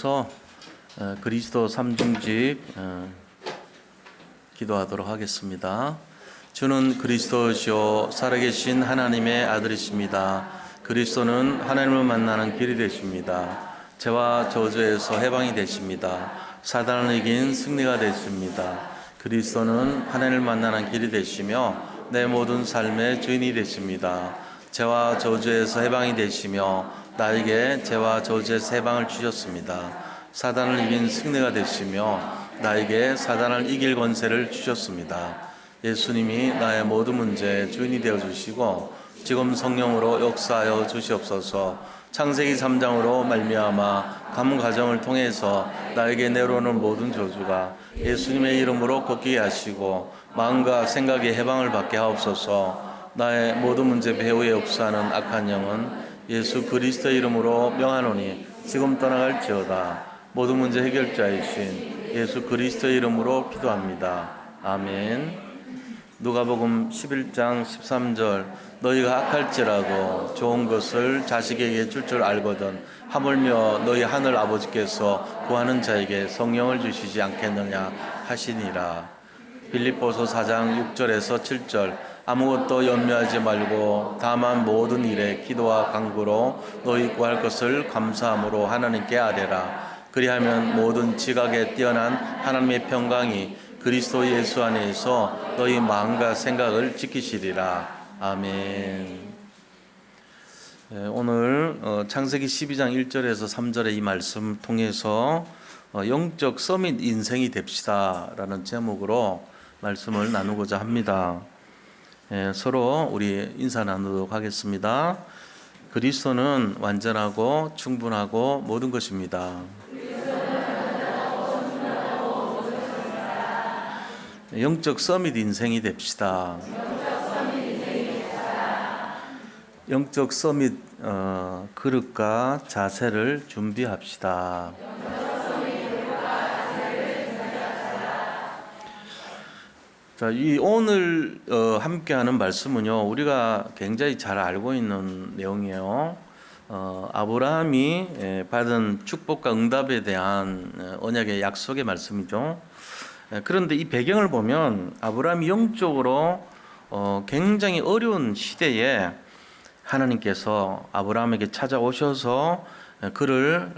그래서 그리스도 삼중직 기도하도록 하겠습니다. 주는 그리스도시요 살아계신 하나님의 아들이십니다. 그리스도는 하나님을 만나는 길이 되십니다. 죄와 저주에서 해방이 되십니다. 사단을 이긴 승리가 되십니다. 그리스도는 하나님을 만나는 길이 되시며 내 모든 삶의 주인이 되십니다. 죄와 저주에서 해방이 되시며 나에게 죄와 저주에서 해방을 주셨습니다. 사단을 이긴 승리가 되시며 나에게 사단을 이길 권세를 주셨습니다. 예수님이 나의 모든 문제의 주인이 되어주시고 지금 성령으로 역사하여 주시옵소서. 창세기 3장으로 말미암아 가문가정을 통해서 나에게 내려오는 모든 저주가 예수님의 이름으로 걷게 하시고 마음과 생각의 해방을 받게 하옵소서. 나의 모든 문제 배후에 역사하는 악한 영은 예수 그리스도의 이름으로 명하노니 지금 떠나갈지어다. 모든 문제 해결자이신 예수 그리스도의 이름으로 기도합니다. 아멘. 누가복음 11장 13절 너희가 악할지라도 좋은 것을 자식에게 줄 줄 알거든 하물며 너희 하늘 아버지께서 구하는 자에게 성령을 주시지 않겠느냐 하시니라. 빌립보서 4장 6절에서 7절 아무것도 염려하지 말고 다만 모든 일에 기도와 간구로 너희 구할 것을 감사함으로 하나님께 아뢰라. 그리하면 모든 지각에 뛰어난 하나님의 평강이 그리스도 예수 안에서 너희 마음과 생각을 지키시리라. 아멘. 오늘 창세기 12장 1절에서 3절의 이 말씀 통해서 영적 서밋 인생이 됩시다 라는 제목으로 말씀을 나누고자 합니다. 서로 우리 인사 나누도록 하겠습니다. 그리스도는 완전하고 충분하고 모든 것입니다. 영적 서밋 인생이 됩시다. 영적 서밋 그릇과 자세를 준비합시다. 자, 이 오늘 함께하는 말씀은요, 우리가 굉장히 잘 알고 있는 내용이에요. 아브라함이 받은 축복과 응답에 대한 언약의 약속의 말씀이죠. 그런데 이 배경을 보면 아브라함이 영적으로 굉장히 어려운 시대에 하나님께서 아브라함에게 찾아오셔서 그를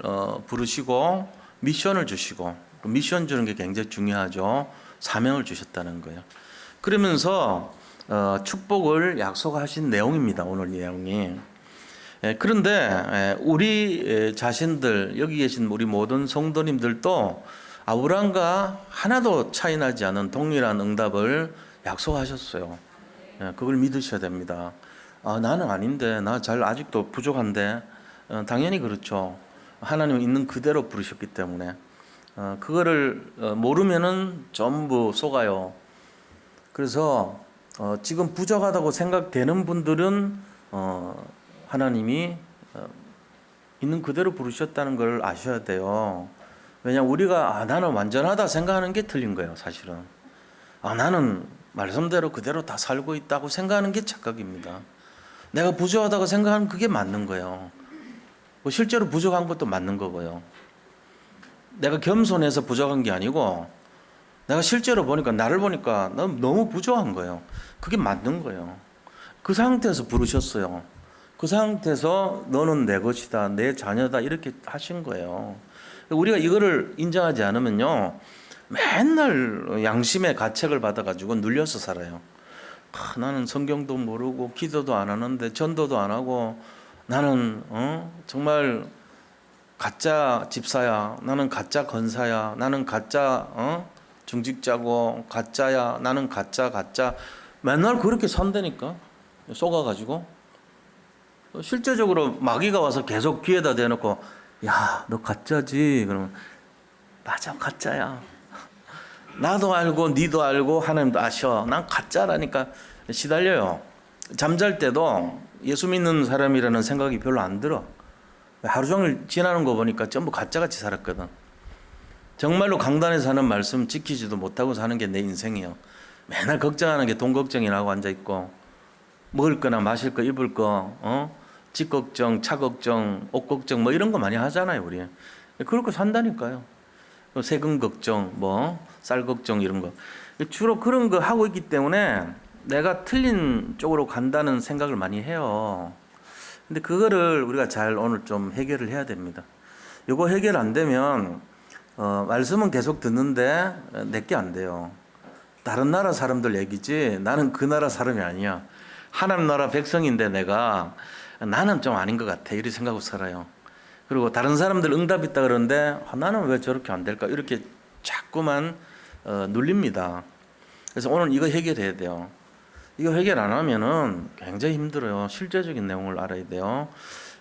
부르시고 미션을 주시고, 미션 주는 게 굉장히 중요하죠. 사명을 주셨다는 거예요. 그러면서 축복을 약속하신 내용입니다. 오늘 내용이. 그런데 우리 자신들, 여기 계신 우리 모든 성도님들도 아브라함과 하나도 차이 나지 않은 동일한 응답을 약속하셨어요. 그걸 믿으셔야 됩니다. 나는 아닌데, 나 잘 아직도 부족한데. 당연히 그렇죠. 하나님은 있는 그대로 부르셨기 때문에. 그거를 모르면은 전부 속아요. 그래서 지금 부족하다고 생각되는 분들은 하나님이 있는 그대로 부르셨다는 걸 아셔야 돼요. 왜냐하면 우리가 나는 완전하다 생각하는 게 틀린 거예요. 사실은 나는 말씀대로 그대로 다 살고 있다고 생각하는 게 착각입니다. 내가 부족하다고 생각하면 그게 맞는 거예요. 실제로 부족한 것도 맞는 거고요. 내가 겸손해서 부족한 게 아니고 내가 실제로 보니까, 나를 보니까 너무 부족한 거예요. 그게 맞는 거예요. 그 상태에서 부르셨어요. 그 상태에서 너는 내 것이다, 내 자녀다, 이렇게 하신 거예요. 우리가 이거를 인정하지 않으면요, 맨날 양심의 가책을 받아가지고 눌려서 살아요. 나는 성경도 모르고 기도도 안 하는데 전도도 안 하고 나는 정말 가짜 집사야, 나는 가짜 건사야, 나는 가짜 중직자고 가짜야, 나는 가짜 맨날 그렇게 산다니까. 속아가지고 실제적으로 마귀가 와서 계속 귀에다 대놓고 야, 너 가짜지? 그러면 맞아, 가짜야. 나도 알고 니도 알고 하나님도 아셔. 난 가짜라니까 시달려요. 잠잘 때도 예수 믿는 사람이라는 생각이 별로 안 들어. 하루 종일 지나는 거 보니까 전부 가짜같이 살았거든. 정말로 강단에서 하는 말씀 지키지도 못하고 사는 게 내 인생이에요. 맨날 걱정하는 게 돈 걱정이나 하고 앉아있고, 먹을 거나 마실 거, 입을 거, 집 걱정, 차 걱정, 옷 걱정 뭐 이런 거 많이 하잖아요, 우리. 그렇게 산다니까요. 세금 걱정, 뭐 쌀 걱정 이런 거 주로 그런 거 하고 있기 때문에 내가 틀린 쪽으로 간다는 생각을 많이 해요. 근데 그거를 우리가 잘 오늘 좀 해결을 해야 됩니다. 이거 해결 안 되면 말씀은 계속 듣는데 내게 안 돼요. 다른 나라 사람들 얘기지 나는 그 나라 사람이 아니야. 하나님 나라 백성인데 내가 나는 좀 아닌 것 같아 이렇게 생각하고 살아요. 그리고 다른 사람들 응답 있다 그러는데 나는 왜 저렇게 안 될까 이렇게 자꾸만 눌립니다. 그래서 오늘 이거 해결해야 돼요. 이거 해결 안 하면은 굉장히 힘들어요. 실제적인 내용을 알아야 돼요.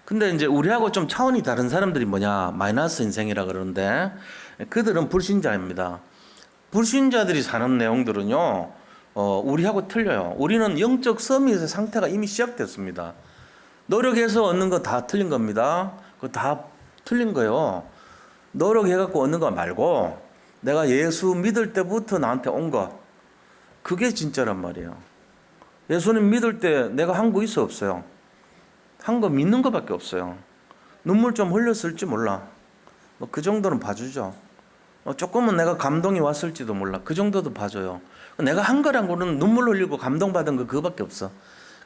근데 이제 우리하고 좀 차원이 다른 사람들이 뭐냐 마이너스 인생이라 그러는데 그들은 불신자입니다. 불신자들이 사는 내용들은요 우리하고 틀려요. 우리는 영적 서밋의 상태가 이미 시작됐습니다. 노력해서 얻는 거 다 틀린 겁니다. 그거 다 틀린 거예요. 노력해갖고 얻는 거 말고 내가 예수 믿을 때부터 나한테 온 거 그게 진짜란 말이에요. 예수님 믿을 때 내가 한 거 있어 없어요? 한 거 믿는 거밖에 없어요. 눈물 좀 흘렸을지 몰라. 뭐 그 정도는 봐주죠. 조금은 내가 감동이 왔을지도 몰라. 그 정도도 봐줘요. 내가 한 거란 거는 눈물 흘리고 감동받은 거 그거밖에 없어.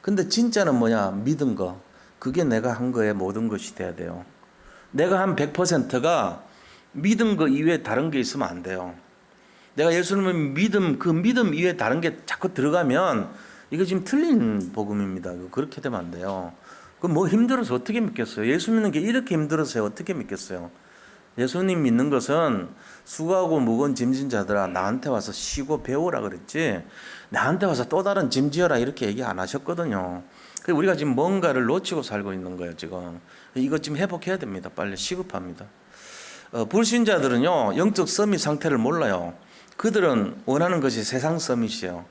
근데 진짜는 뭐냐? 믿은 거. 그게 내가 한 거의 모든 것이 돼야 돼요. 내가 한 100%가 믿은 거 이외에 다른 게 있으면 안 돼요. 내가 예수님의 믿음, 그 믿음 이외에 다른 게 자꾸 들어가면 이거 지금 틀린 복음입니다. 그렇게 되면 안 돼요. 그 뭐 힘들어서 어떻게 믿겠어요? 예수 믿는 게 이렇게 힘들어서 어떻게 믿겠어요? 예수님 믿는 것은 수고하고 무거운 짐진 자들아 나한테 와서 쉬고 배우라 그랬지 나한테 와서 또 다른 짐 지어라 이렇게 얘기 안 하셨거든요. 우리가 지금 뭔가를 놓치고 살고 있는 거예요. 지금 이것 좀 회복해야 됩니다. 빨리 시급합니다. 불신자들은요 영적 서밋 상태를 몰라요. 그들은 원하는 것이 세상 서밋이에요.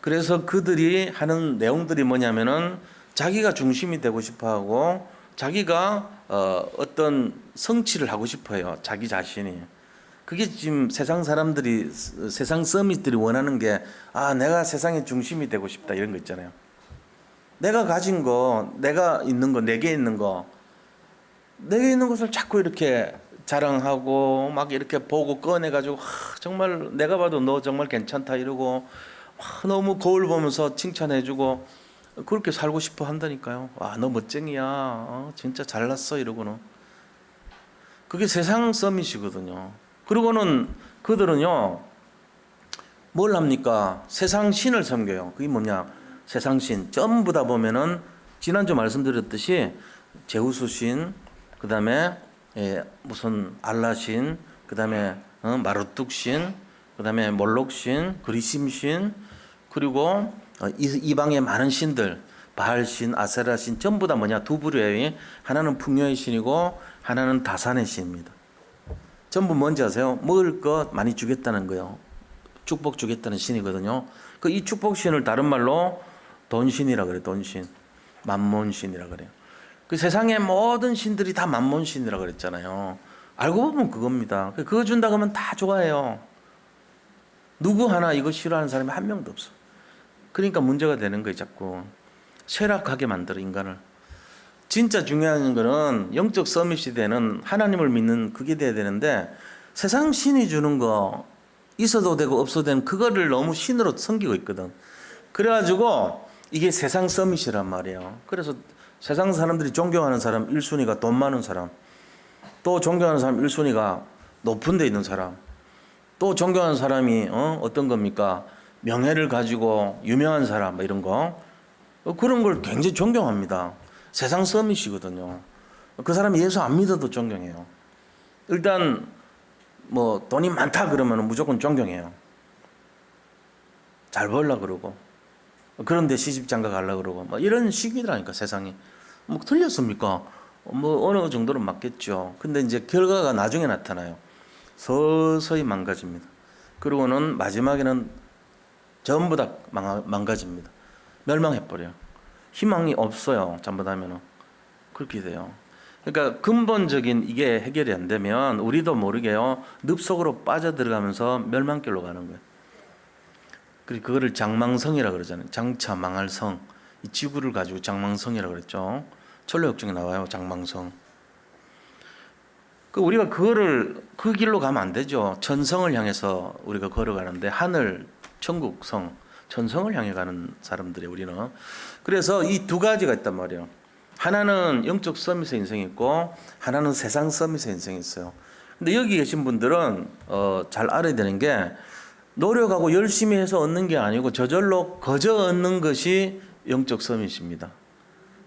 그래서 그들이 하는 내용들이 뭐냐면은 자기가 중심이 되고 싶어하고 자기가 어떤 성취를 하고 싶어요. 자기 자신이. 그게 지금 세상 사람들이 세상 서밋들이 원하는 게 내가 세상의 중심이 되고 싶다 이런 거 있잖아요. 내가 가진 거, 내가 있는 거, 내게 있는 거, 내게 있는 것을 자꾸 이렇게 자랑하고 막 이렇게 보고 꺼내가지고 정말 내가 봐도 너 정말 괜찮다 이러고 너무 거울 보면서 칭찬해주고 그렇게 살고 싶어 한다니까요. 너 멋쟁이야. 진짜 잘났어 이러고는. 그게 세상 서밋이거든요. 그리고는 그들은요 뭘 합니까? 세상 신을 섬겨요. 그게 뭐냐? 세상 신 전부 다 보면은 지난주 말씀드렸듯이 제우스 신, 그 다음에 무슨 알라 신, 그 다음에 마르뚝 신, 그 다음에 몰록 신, 그리심 신, 그리고 이방의 많은 신들, 바알 신, 아세라 신 전부 다 뭐냐? 두 부류예요. 하나는 풍요의 신이고 하나는 다산의 신입니다. 전부 뭔지 아세요? 먹을 것 많이 주겠다는 거예요. 축복 주겠다는 신이거든요. 이 축복 신을 다른 말로 돈신이라 그래요. 돈신, 만몬신이라 그래요. 그 세상의 모든 신들이 다 만몬신이라 그랬잖아요. 알고 보면 그겁니다. 그거 준다 그러면 다 좋아해요. 누구 하나 이거 싫어하는 사람이 한 명도 없어. 그러니까 문제가 되는 거예요. 자꾸 쇠락하게 만들어 인간을. 진짜 중요한 거는 영적 서밋 시대는 하나님을 믿는 그게 돼야 되는데 세상 신이 주는 거 있어도 되고 없어도 되는 그거를 너무 신으로 섬기고 있거든. 그래가지고 이게 세상 서밋이란 말이에요. 그래서 세상 사람들이 존경하는 사람 1순위가 돈 많은 사람, 또 존경하는 사람 1순위가 높은 데 있는 사람, 또 존경하는 사람이 어떤 겁니까? 명예를 가지고 유명한 사람 이런 거 그런 걸 굉장히 존경합니다. 세상 서밋이거든요. 그 사람이 예수 안 믿어도 존경해요. 일단 뭐 돈이 많다 그러면 무조건 존경해요. 잘 벌라 그러고 그런데 시집장가 가려 그러고 뭐 이런 식이라니까 세상이. 뭐 틀렸습니까? 뭐 어느 정도는 맞겠죠. 근데 이제 결과가 나중에 나타나요. 서서히 망가집니다. 그리고는 마지막에는 전부 다 망가집니다. 멸망해버려요. 희망이 없어요. 잘못하면은 그렇게 돼요. 그러니까 근본적인 이게 해결이 안 되면 우리도 모르게요 늪속으로 빠져들어가면서 멸망길로 가는 거예요. 그리고 그거를 장망성이라 그러잖아요. 장차 망할 성. 이 지구를 가지고 장망성이라 그랬죠. 철로역정에 나와요. 장망성. 그 우리가 그거를 그 길로 가면 안 되죠. 천성을 향해서 우리가 걸어가는데 하늘, 천국, 성, 천성을 향해 가는 사람들이 우리는. 그래서 이 두 가지가 있단 말이에요. 하나는 영적 서밋의 인생이 있고 하나는 세상 서밋의 인생이 있어요. 근데 여기 계신 분들은 잘 알아야 되는 게 노력하고 열심히 해서 얻는 게 아니고 저절로 거저 얻는 것이 영적 서밋입니다.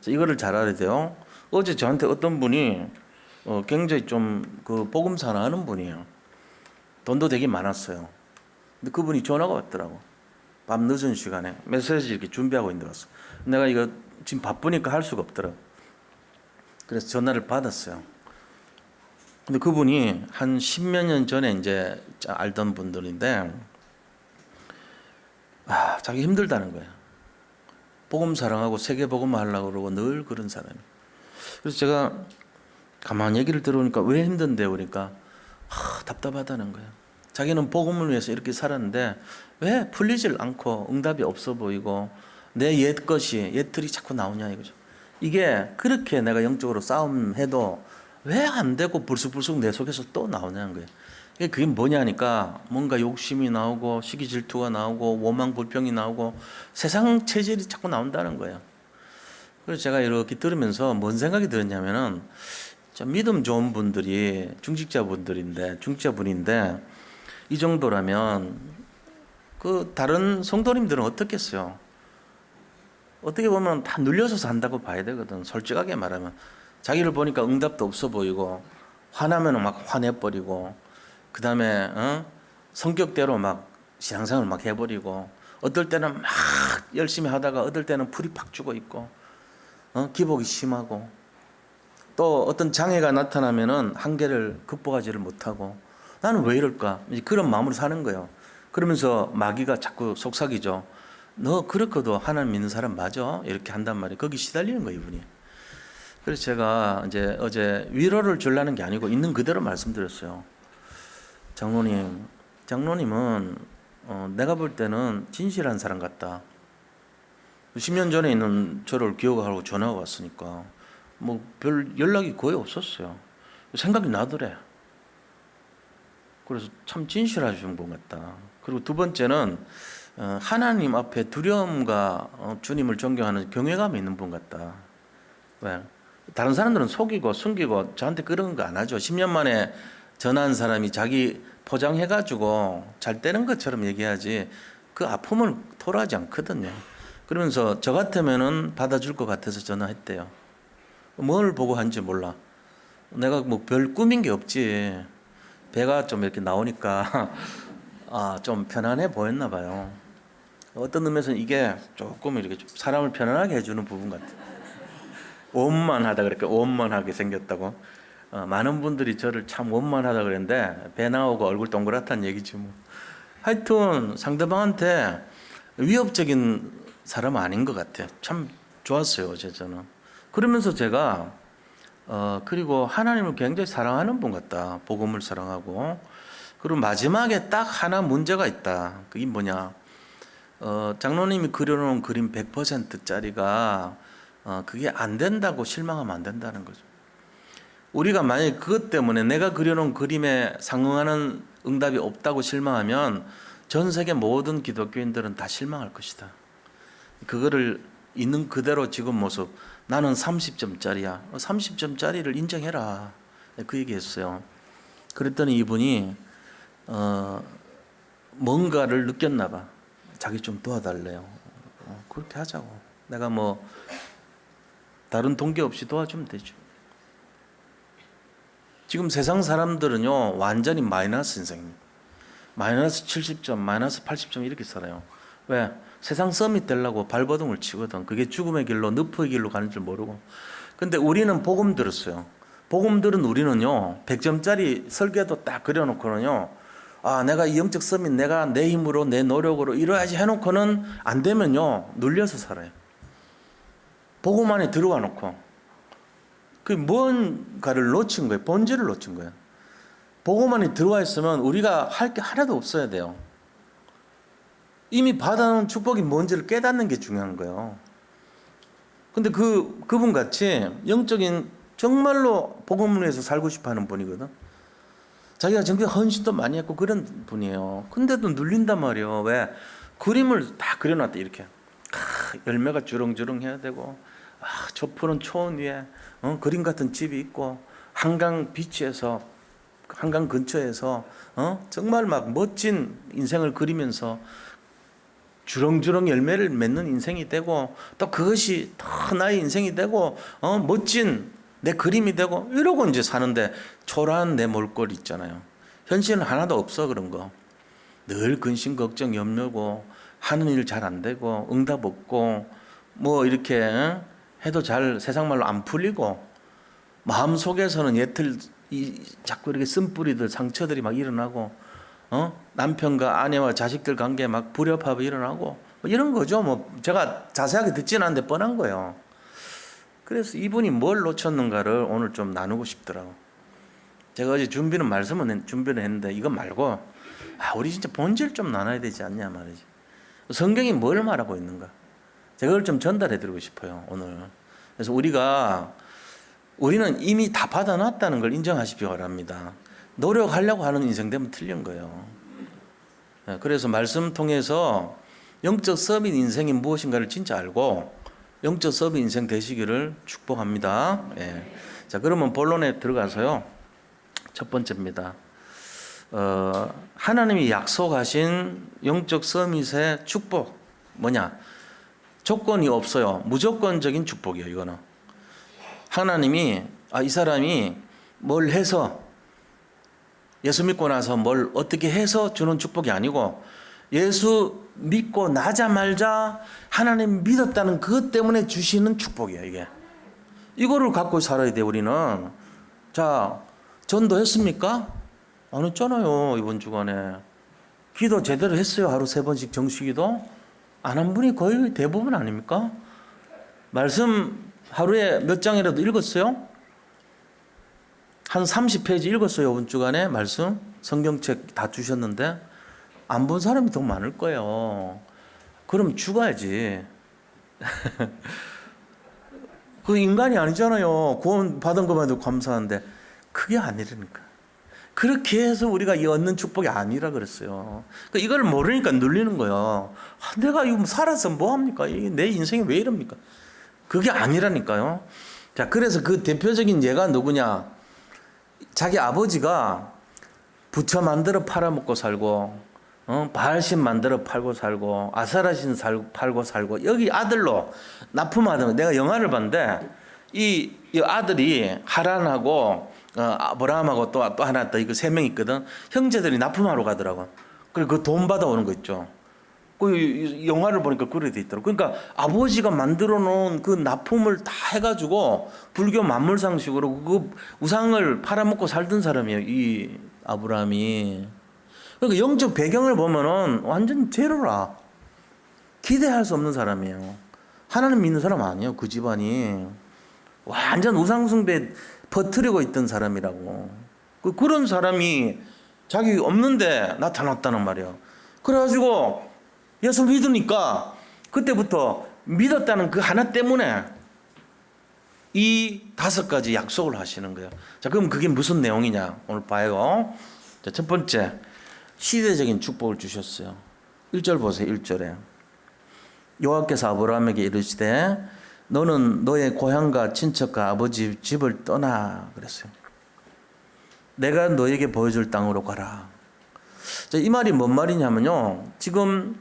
이거를 잘 알아야 돼요. 어제 저한테 어떤 분이 굉장히 좀 그 복음 사랑하는 분이에요. 돈도 되게 많았어요. 근데 그분이 전화가 왔더라고. 밤 늦은 시간에 메시지 이렇게 준비하고 있는데 왔어. 내가 이거 지금 바쁘니까 할 수가 없더라. 그래서 전화를 받았어요. 근데 그분이 한 10몇 년 전에 이제 알던 분들인데, 자기 힘들다는 거예요. 복음 사랑하고 세계 복음 하려고 그러고 늘 그런 사람이. 그래서 제가 가만히 얘기를 들어보니까 왜 힘든데 그러니까 답답하다는 거예요. 자기는 복음을 위해서 이렇게 살았는데 왜 풀리질 않고 응답이 없어 보이고 내 옛 것이 옛들이 자꾸 나오냐 이거죠. 이게 그렇게 내가 영적으로 싸움해도 왜 안 되고 불쑥불쑥 내 속에서 또 나오냐는 거예요. 그게 뭐냐니까 뭔가 욕심이 나오고 시기 질투가 나오고 원망 불평이 나오고 세상 체질이 자꾸 나온다는 거예요. 그래서 제가 이렇게 들으면서 뭔 생각이 들었냐면은 믿음 좋은 분들이 중직자분인데 이 정도라면 그 다른 성도님들은 어떻겠어요? 어떻게 보면 다 눌려서 산다고 봐야 되거든. 솔직하게 말하면 자기를 보니까 응답도 없어 보이고 화나면 막 화내버리고 그 다음에 성격대로 막 신앙생활을 막 해버리고 어떨 때는 막 열심히 하다가 어떨 때는 풀이 팍 죽어 있고 기복이 심하고 또 어떤 장애가 나타나면은 한계를 극복하지를 못하고 나는 왜 이럴까? 그런 마음으로 사는 거예요. 그러면서 마귀가 자꾸 속삭이죠. 너 그렇게도 하나님 믿는 사람 맞아? 이렇게 한단 말이에요. 거기 시달리는 거예요, 이분이. 그래서 제가 이제 어제 위로를 주려는 게 아니고 있는 그대로 말씀드렸어요. 장로님은 내가 볼 때는 진실한 사람 같다. 10년 전에 있는 저를 기억하고 전화가 왔으니까 뭐 별 연락이 거의 없었어요. 생각이 나더래. 그래서 참 진실하신 분 같다. 그리고 두 번째는 하나님 앞에 두려움과 주님을 존경하는 경외감이 있는 분 같다. 왜? 다른 사람들은 속이고 숨기고 저한테 그런 거 안 하죠. 10년 만에 전화한 사람이 자기 포장해가지고 잘 되는 것처럼 얘기하지 그 아픔을 토로하지 않거든요. 그러면서 저 같으면은 받아줄 것 같아서 전화했대요. 뭘 보고 한지 몰라. 내가 뭐 별 꾸민 게 없지. 배가 좀 이렇게 나오니까 좀 편안해 보였나 봐요. 어떤 의미에서는 이게 조금 이렇게 좀 사람을 편안하게 해주는 부분 같아요. 원만하다 그러니까 원만하게 생겼다고. 많은 분들이 저를 참 원만하다 그랬는데 배 나오고 얼굴 동그랗다는 얘기지 뭐. 하여튼 상대방한테 위협적인 사람은 아닌 것 같아요. 참 좋았어요 어제 저는. 그러면서 제가 그리고 하나님을 굉장히 사랑하는 분 같다. 복음을 사랑하고. 그리고 마지막에 딱 하나 문제가 있다. 그게 뭐냐? 장로님이 그려놓은 그림 100%짜리가 그게 안 된다고 실망하면 안 된다는 거죠. 우리가 만약에 그것 때문에 내가 그려놓은 그림에 상응하는 응답이 없다고 실망하면 전 세계 모든 기독교인들은 다 실망할 것이다. 그거를 있는 그대로 지금 모습 나는 30점짜리야. 30점짜리를 인정해라. 그 얘기했어요. 그랬더니 이분이 뭔가를 느꼈나 봐. 자기 좀 도와달래요. 그렇게 하자고. 내가 뭐 다른 동기 없이 도와주면 되죠. 지금 세상 사람들은요 완전히 마이너스 인생입니다. 마이너스 70점, 마이너스 80점 이렇게 살아요. 왜? 세상 서밋 되려고 발버둥을 치거든. 그게 죽음의 길로 늪의 길로 가는 줄 모르고. 근데 우리는 복음 들었어요. 복음 들은 우리는요 100점짜리 설계도 딱 그려놓고는요 내가 이 영적 서밋 내가 내 힘으로 내 노력으로 이뤄야지 해놓고는 안 되면요 눌려서 살아요. 복음 안에 들어와 놓고 그 뭔가를 놓친 거예요. 본질을 놓친 거예요. 복음 안에 들어와 있으면 우리가 할 게 하나도 없어야 돼요. 이미 받아놓은 축복이 뭔지를 깨닫는 게 중요한 거예요. 근데 그분 같이 영적인 정말로 복음을 위해서 살고 싶어하는 분이거든. 자기가 정말 헌신도 많이 했고 그런 분이에요. 근데도 눌린단 말이에요. 왜? 그림을 다 그려놨대 이렇게. 열매가 주렁주렁 해야 되고, 저 푸른 초원 위에 그림 같은 집이 있고, 한강 비치에서, 한강 근처에서 정말 막 멋진 인생을 그리면서 주렁주렁 열매를 맺는 인생이 되고, 또 그것이 더 나의 인생이 되고, 멋진 내 그림이 되고 이러고 이제 사는데, 초라한 내 몰골 있잖아요. 현실은 하나도 없어. 그런 거 늘 근심 걱정 염려고, 하는 일 잘 안 되고, 응답 없고, 뭐 이렇게 해도 잘 세상 말로 안 풀리고, 마음속에서는 자꾸 이렇게 쓴뿌리들 상처들이 막 일어나고, 남편과 아내와 자식들 관계에 막 불협화음이 일어나고, 뭐 이런 거죠. 뭐 제가 자세하게 듣지는 않는데 뻔한 거예요. 그래서 이분이 뭘 놓쳤는가를 오늘 좀 나누고 싶더라고. 제가 어제 준비를 했는데 이거 말고, 우리 진짜 본질 좀 나눠야 되지 않냐 말이지. 성경이 뭘 말하고 있는가, 제가 그걸 좀 전달해 드리고 싶어요 오늘. 그래서 우리는 이미 다 받아놨다는 걸 인정하시기 바랍니다. 노력하려고 하는 인생 되면 틀린 거예요. 그래서 말씀 통해서 영적 서밋 인생이 무엇인가를 진짜 알고 영적 서밋 인생 되시기를 축복합니다. 자, 그러면 본론에 들어가서요. 첫 번째입니다. 하나님이 약속하신 영적 서밋의 축복 뭐냐? 조건이 없어요. 무조건적인 축복이에요. 이거는 하나님이 이 사람이 뭘 해서, 예수 믿고 나서 뭘 어떻게 해서 주는 축복이 아니고, 예수 믿고 나자마자 하나님 믿었다는 그것 때문에 주시는 축복이에요. 이거를 갖고 살아야 돼 우리는. 자, 전도했습니까? 안 했잖아요. 이번 주간에 기도 제대로 했어요. 하루 3번씩 정식기도 안 한 분이 거의 대부분 아닙니까? 말씀 하루에 몇 장이라도 읽었어요? 한 30페이지 읽었어요. 이번 주간에 말씀 성경책 다 주셨는데 안 본 사람이 더 많을 거예요. 그럼 죽어야지. 그 인간이 아니잖아요. 구원 받은 것만 해도 감사한데 그게 아니라니까. 그렇게 해서 우리가 이 얻는 축복이 아니라 그랬어요. 그러니까 이걸 모르니까 눌리는 거예요. 내가 이거 살아서 뭐 합니까? 내 인생이 왜 이럽니까? 그게 아니라니까요. 자, 그래서 그 대표적인 예가 누구냐? 자기 아버지가 부처 만들어 팔아먹고 살고, 바알신 만들어 팔고 살고, 아사라신 팔고 살고, 여기 아들로 납품하던, 내가 영화를 봤는데 이 아들이 하란하고 아브라함하고 또 하나 더 이거 3명 있거든. 형제들이 납품하러 가더라고. 그리고 그 돈 받아오는 거 있죠. 그 영화를 보니까 그렇게 돼 있더라고. 그러니까 아버지가 만들어 놓은 그 납품을 다 해가지고 불교 만물상식으로 그 우상을 팔아먹고 살던 사람이에요. 이 아브라함이. 그러니까 영적 배경을 보면은 완전 제로라. 기대할 수 없는 사람이에요. 하나님 믿는 사람 아니에요. 그 집안이 완전 우상숭배 퍼뜨리고 있던 사람이라고. 그런 사람이 자기 없는데 나타났다는 말이에요. 그래가지고 예수 믿으니까 그때부터 믿었다는 그 하나 때문에 이 5가지 약속을 하시는 거예요. 자, 그럼 그게 무슨 내용이냐 오늘 봐요. 자, 첫 번째, 시대적인 축복을 주셨어요. 1절 보세요. 1절에 여호와께서 아브라함에게 이르시되 너는 너의 고향과 친척과 아버지 집을 떠나 그랬어요. 내가 너에게 보여줄 땅으로 가라. 자, 이 말이 뭔 말이냐면요, 지금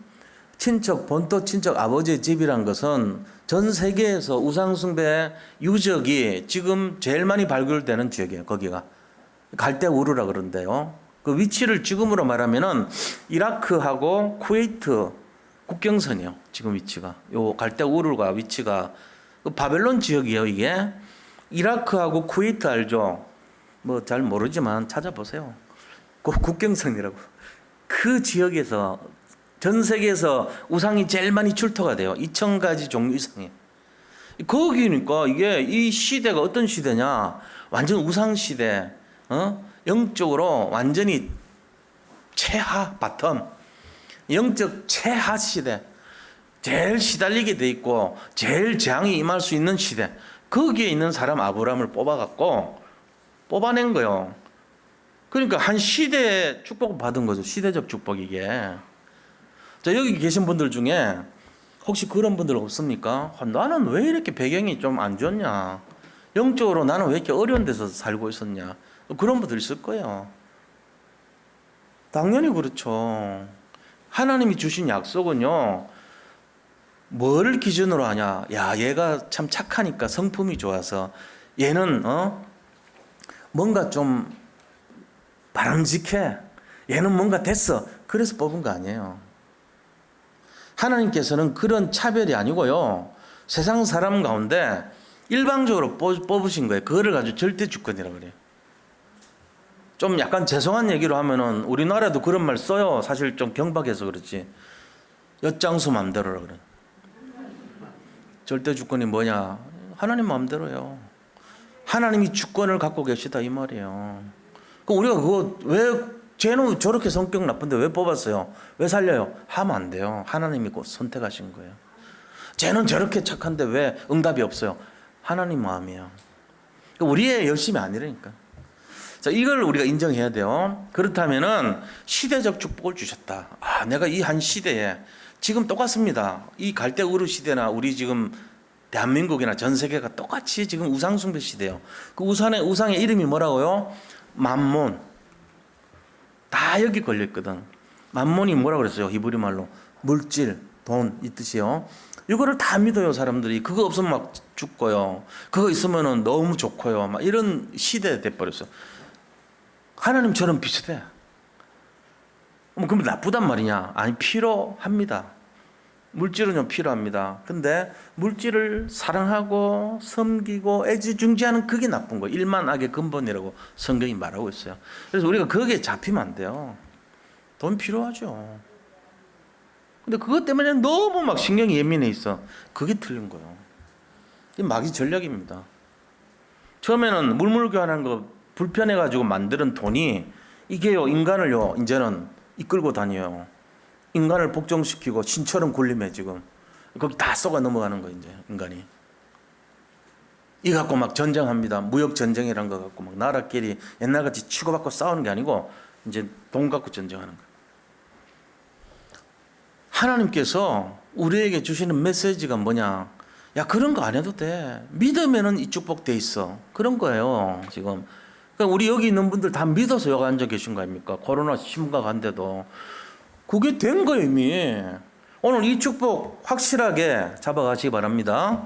본토 친척 아버지의 집이란 것은 전 세계에서 우상숭배 유적이 지금 제일 많이 발굴되는 지역이에요. 거기가 갈대 우르라 그러는데요, 그 위치를 지금으로 말하면은 이라크하고 쿠웨이트 국경선이요. 지금 위치가 요 갈대 우르가 위치가 바벨론 지역이에요. 이게 이라크하고 쿠웨이트 알죠? 뭐 잘 모르지만 찾아보세요. 그 국경선이라고. 그 지역에서 전 세계에서 우상이 제일 많이 출토가 돼요. 2,000가지 종류 이상이. 거기니까 이게 이 시대가 어떤 시대냐? 완전 우상 시대. 영적으로 완전히 최하 바텀. 영적 최하 시대. 제일 시달리게 돼 있고 제일 재앙이 임할 수 있는 시대. 거기에 있는 사람 아브라함을 뽑아낸 거예요. 그러니까 한 시대의 축복을 받은 거죠. 시대적 축복 이게. 자, 여기 계신 분들 중에 혹시 그런 분들 없습니까? 나는 왜 이렇게 배경이 좀 안 좋냐? 영적으로 나는 왜 이렇게 어려운 데서 살고 있었냐? 그런 분들 있을 거예요. 당연히 그렇죠. 하나님이 주신 약속은요, 뭐를 기준으로 하냐? 야, 얘가 참 착하니까 성품이 좋아서 얘는 뭔가 좀 바람직해. 얘는 뭔가 됐어. 그래서 뽑은 거 아니에요. 하나님께서는 그런 차별이 아니고요. 세상 사람 가운데 일방적으로 뽑으신 거예요. 그거를 가지고 절대 주권이라고 그래요. 좀 약간 죄송한 얘기로 하면은 우리나라도 그런 말 써요. 사실 좀 경박해서 그렇지. 엿장수 맘대로라 그래. 절대 주권이 뭐냐? 하나님 마음대로요. 하나님이 주권을 갖고 계시다 이 말이에요. 그럼 우리가 그거 왜 쟤는 저렇게 성격 나쁜데 왜 뽑았어요? 왜 살려요? 하면 안 돼요. 하나님이 곧 선택하신 거예요. 쟤는 저렇게 착한데 왜 응답이 없어요? 하나님 마음이에요. 우리의 열심이 아니라니까. 자, 이걸 우리가 인정해야 돼요. 그렇다면은 시대적 축복을 주셨다. 내가 이 한 시대에 지금 똑같습니다. 이 갈대 우르 시대나 우리 지금 대한민국이나 전 세계가 똑같이 지금 우상숭배 시대예요. 그 우상의 이름이 뭐라고요? 맘몬. 다 여기 걸려있거든. 맘몬이 뭐라고 그랬어요? 히브리 말로 물질, 돈 이 뜻이요. 이거를 다 믿어요 사람들이. 그거 없으면 막 죽고요. 그거 있으면 너무 좋고요. 막 이런 시대에 돼버렸어요. 하나님처럼 비슷해. 그럼 나쁘단 말이냐? 아니, 필요합니다. 물질은 필요합니다. 근데 물질을 사랑하고 섬기고 애지중지하는 그게 나쁜 거예요. 일만 악의 근본이라고 성경이 말하고 있어요. 그래서 우리가 거기에 잡히면 안 돼요. 돈 필요하죠. 근데 그것 때문에 너무 막 신경이 예민해 있어. 그게 틀린 거예요. 이게 마귀 전략입니다. 처음에는 물물교환하는 거 불편해가지고 만드는 돈이 이게요, 인간을요, 이제는 이끌고 다녀요. 인간을 복종시키고 신처럼 굴림해 지금. 거기 다 쏘가 넘어가는 거 이제 인간이. 이 갖고 막 전쟁합니다. 무역 전쟁이란 거 갖고 막 나라끼리 옛날같이 치고받고 싸우는 게 아니고 이제 돈 갖고 전쟁하는 거. 하나님께서 우리에게 주시는 메시지가 뭐냐? 야, 그런 거 안 해도 돼. 믿으면은 이 축복 돼 있어. 그런 거예요 지금. 그러니까 우리 여기 있는 분들 다 믿어서 여기 앉아 계신 거 아닙니까? 코로나 심각한데도. 그게 된 거예요 이미. 오늘 이 축복 확실하게 잡아가시기 바랍니다.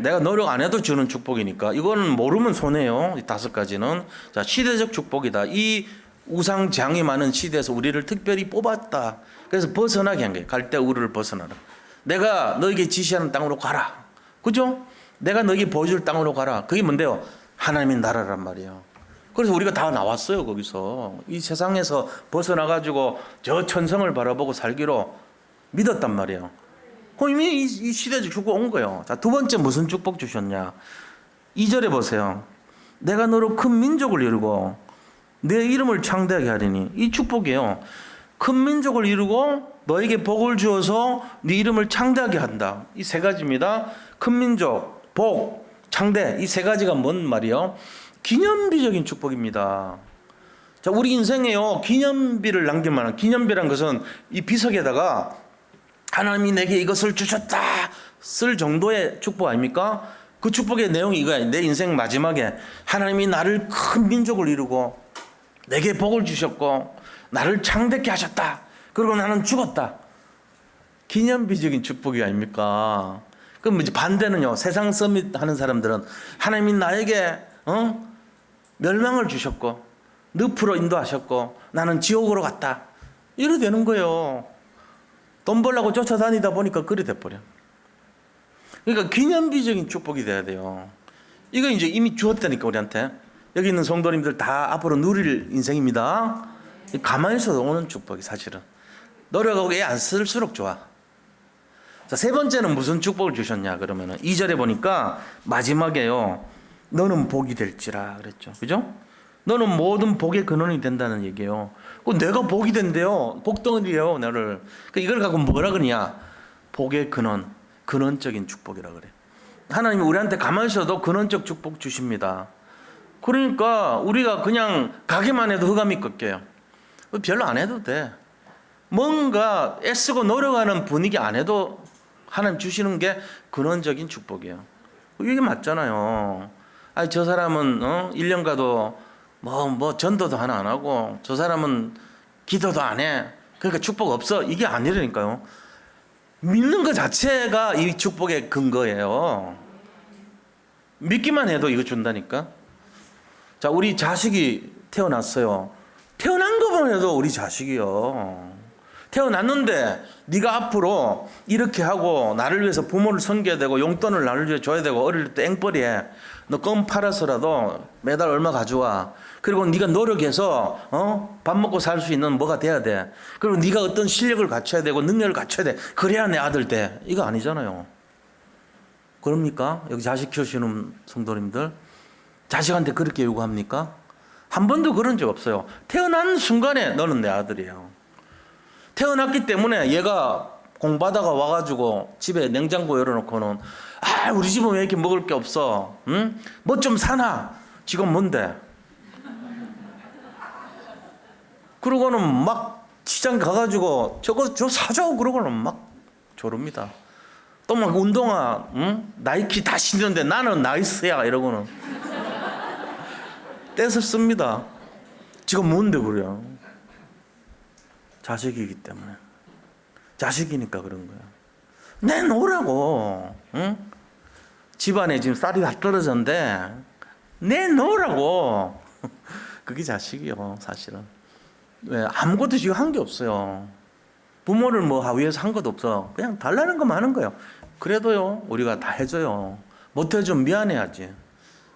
내가 노력 안 해도 주는 축복이니까. 이거는 모르면 손해요. 이 5가지는. 자, 시대적 축복이다. 이 우상장이 많은 시대에서 우리를 특별히 뽑았다. 그래서 벗어나게 한 거예요. 갈대 우르를 벗어나라. 내가 너에게 지시하는 땅으로 가라. 그죠? 내가 너에게 보여줄 땅으로 가라. 그게 뭔데요? 하나님의 나라란 말이에요. 그래서 우리가 다 나왔어요 거기서. 이 세상에서 벗어나가지고 저 천성을 바라보고 살기로 믿었단 말이에요. 이미 이 시대적 축복 온 거예요. 자, 두 번째 무슨 축복 주셨냐? 2절에 보세요. 내가 너로 큰 민족을 이루고 내 이름을 창대하게 하리니. 이 축복이에요. 큰 민족을 이루고 너에게 복을 주어서 네 이름을 창대하게 한다. 이 3가지입니다. 큰 민족, 복, 창대. 이 3가지가 뭔 말이에요? 기념비적인 축복입니다. 자, 우리 인생에요, 기념비를 남길 만한, 기념비란 것은 이 비석에다가 하나님이 내게 이것을 주셨다 쓸 정도의 축복 아닙니까? 그 축복의 내용이 이거야. 내 인생 마지막에 하나님이 나를 큰 민족을 이루고 내게 복을 주셨고 나를 창대케 하셨다. 그리고 나는 죽었다. 기념비적인 축복이 아닙니까? 그럼 이제 반대는요, 세상 서밋 하는 사람들은 하나님이 나에게 멸망을 주셨고 늪으로 인도하셨고 나는 지옥으로 갔다. 이래 되는 거예요. 돈 벌려고 쫓아다니다 보니까 그래 돼버려. 그러니까 기념비적인 축복이 돼야 돼요. 이거 이제 이미 주었다니까 우리한테. 여기 있는 성도님들 다 앞으로 누릴 인생입니다. 가만히 있어도 오는 축복이 사실은. 노력하고 애 안 쓸수록 좋아. 자, 3번째는 무슨 축복을 주셨냐 그러면은 2절에 보니까 마지막에요. 너는 복이 될지라 그랬죠. 그죠? 너는 모든 복의 근원이 된다는 얘기예요. 내가 복이 된대요. 복덩어리예요, 나를. 이걸 갖고 뭐라 그러냐? 복의 근원, 근원적인 축복이라 그래. 하나님이 우리한테 가만히 있어도 근원적 축복 주십니다. 그러니까 우리가 그냥 가기만 해도 흑암이 꺾여요. 별로 안 해도 돼. 뭔가 애쓰고 노력하는 분위기 안 해도 하나님 주시는 게 근원적인 축복이에요. 이게 맞잖아요. 아니 저 사람은 1년 가도 뭐 전도도 하나 안 하고 저 사람은 기도도 안 해. 그러니까 축복 없어. 이게 아니라니까요. 믿는 것 자체가 이 축복의 근거예요. 믿기만 해도 이거 준다니까. 자, 우리 자식이 태어났어요. 태어난 것만 해도 우리 자식이요. 태어났는데 네가 앞으로 이렇게 하고 나를 위해서 부모를 섬겨야 되고 용돈을 나를 위해 줘야 되고 어릴 때 앵벌이에 너 껌 팔아서라도 매달 얼마 가져와. 그리고 네가 노력해서 밥 먹고 살 수 있는 뭐가 돼야 돼. 그리고 네가 어떤 실력을 갖춰야 되고 능력을 갖춰야 돼. 그래야 내 아들 돼. 이거 아니잖아요. 그럽니까? 여기 자식 키우시는 성도님들 자식한테 그렇게 요구합니까? 한 번도 그런 적 없어요. 태어난 순간에 너는 내 아들이에요. 태어났기 때문에 얘가 공부하다가 와가지고 집에 냉장고 열어놓고는 우리 집은 왜 이렇게 먹을 게 없어? 응? 뭐 좀 사나? 지금 뭔데? 그러고는 막 시장 가가지고 저거 저 사줘 그러고는 막 조릅니다. 또 막 운동화, 나이키 다 신는데 나는 나이스야 이러고는 떼서 씁니다. 지금 뭔데 그래요? 자식이기 때문에. 자식이니까 그런 거야. 내놓으라고. 응? 집안에 지금 쌀이 다 떨어졌는데 내놓으라고. 그게 자식이요 사실은. 왜? 아무것도 지금 한 게 없어요. 부모를 뭐 위해서 한 것도 없어. 그냥 달라는 것만 하는 거예요. 그래도요 우리가 다 해줘요. 못 해주면 미안해야지.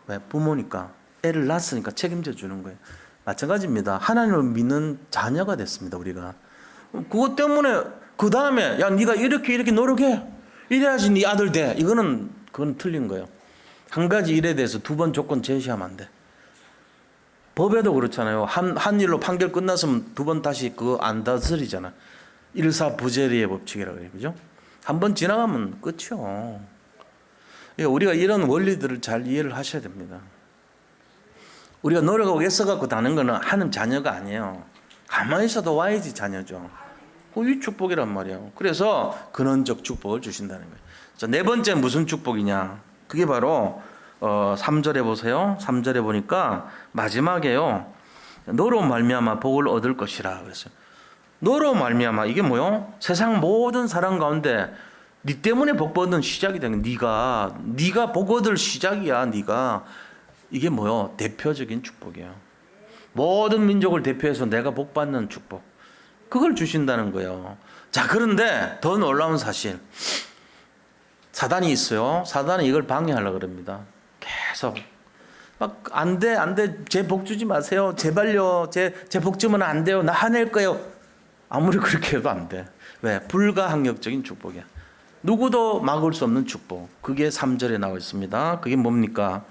왜? 부모니까 애를 낳았으니까 책임져 주는 거예요. 마찬가지입니다. 하나님을 믿는 자녀가 됐습니다 우리가. 그것 때문에 그 다음에 야 네가 이렇게 노력해. 이래야지 네 아들 돼. 그건 틀린 거예요. 한 가지 일에 대해서 두 번 조건 제시하면 안 돼. 법에도 그렇잖아요. 한 일로 판결 끝났으면 두 번 다시 그거 안 다스리잖아. 일사부재리의 법칙이라고 해요. 그죠? 한 번 지나가면 끝이요. 우리가 이런 원리들을 잘 이해를 하셔야 됩니다. 우리가 노력하고 애써갖고 다는 거는 하는 자녀가 아니에요. 가만히 있어도 와야지 자녀죠. 이 축복이란 말이에요. 그래서 근원적 축복을 주신다는 거예요. 자, 네 번째 무슨 축복이냐? 그게 바로 3절에 보세요. 3절에 보니까 마지막에요. 너로 말미암아 복을 얻을 것이라 그랬어요. 너로 말미암아 이게 뭐요? 세상 모든 사람 가운데 네 때문에 복 받는 시작이 되는 네가 복 얻을 시작이야. 네가 이게 뭐요? 대표적인 축복이에요. 모든 민족을 대표해서 내가 복 받는 축복. 그걸 주신다는 거예요. 자, 그런데 더 놀라운 사실. 사단이 있어요. 사단이 이걸 방해하려고 그럽니다. 계속 막 안 돼. 제 복 주지 마세요. 제발요. 제 복 주면 안 돼요. 나 화낼 거예요. 아무리 그렇게 해도 안 돼. 왜? 불가항력적인 축복이야. 누구도 막을 수 없는 축복. 그게 3절에 나와 있습니다. 그게 뭡니까?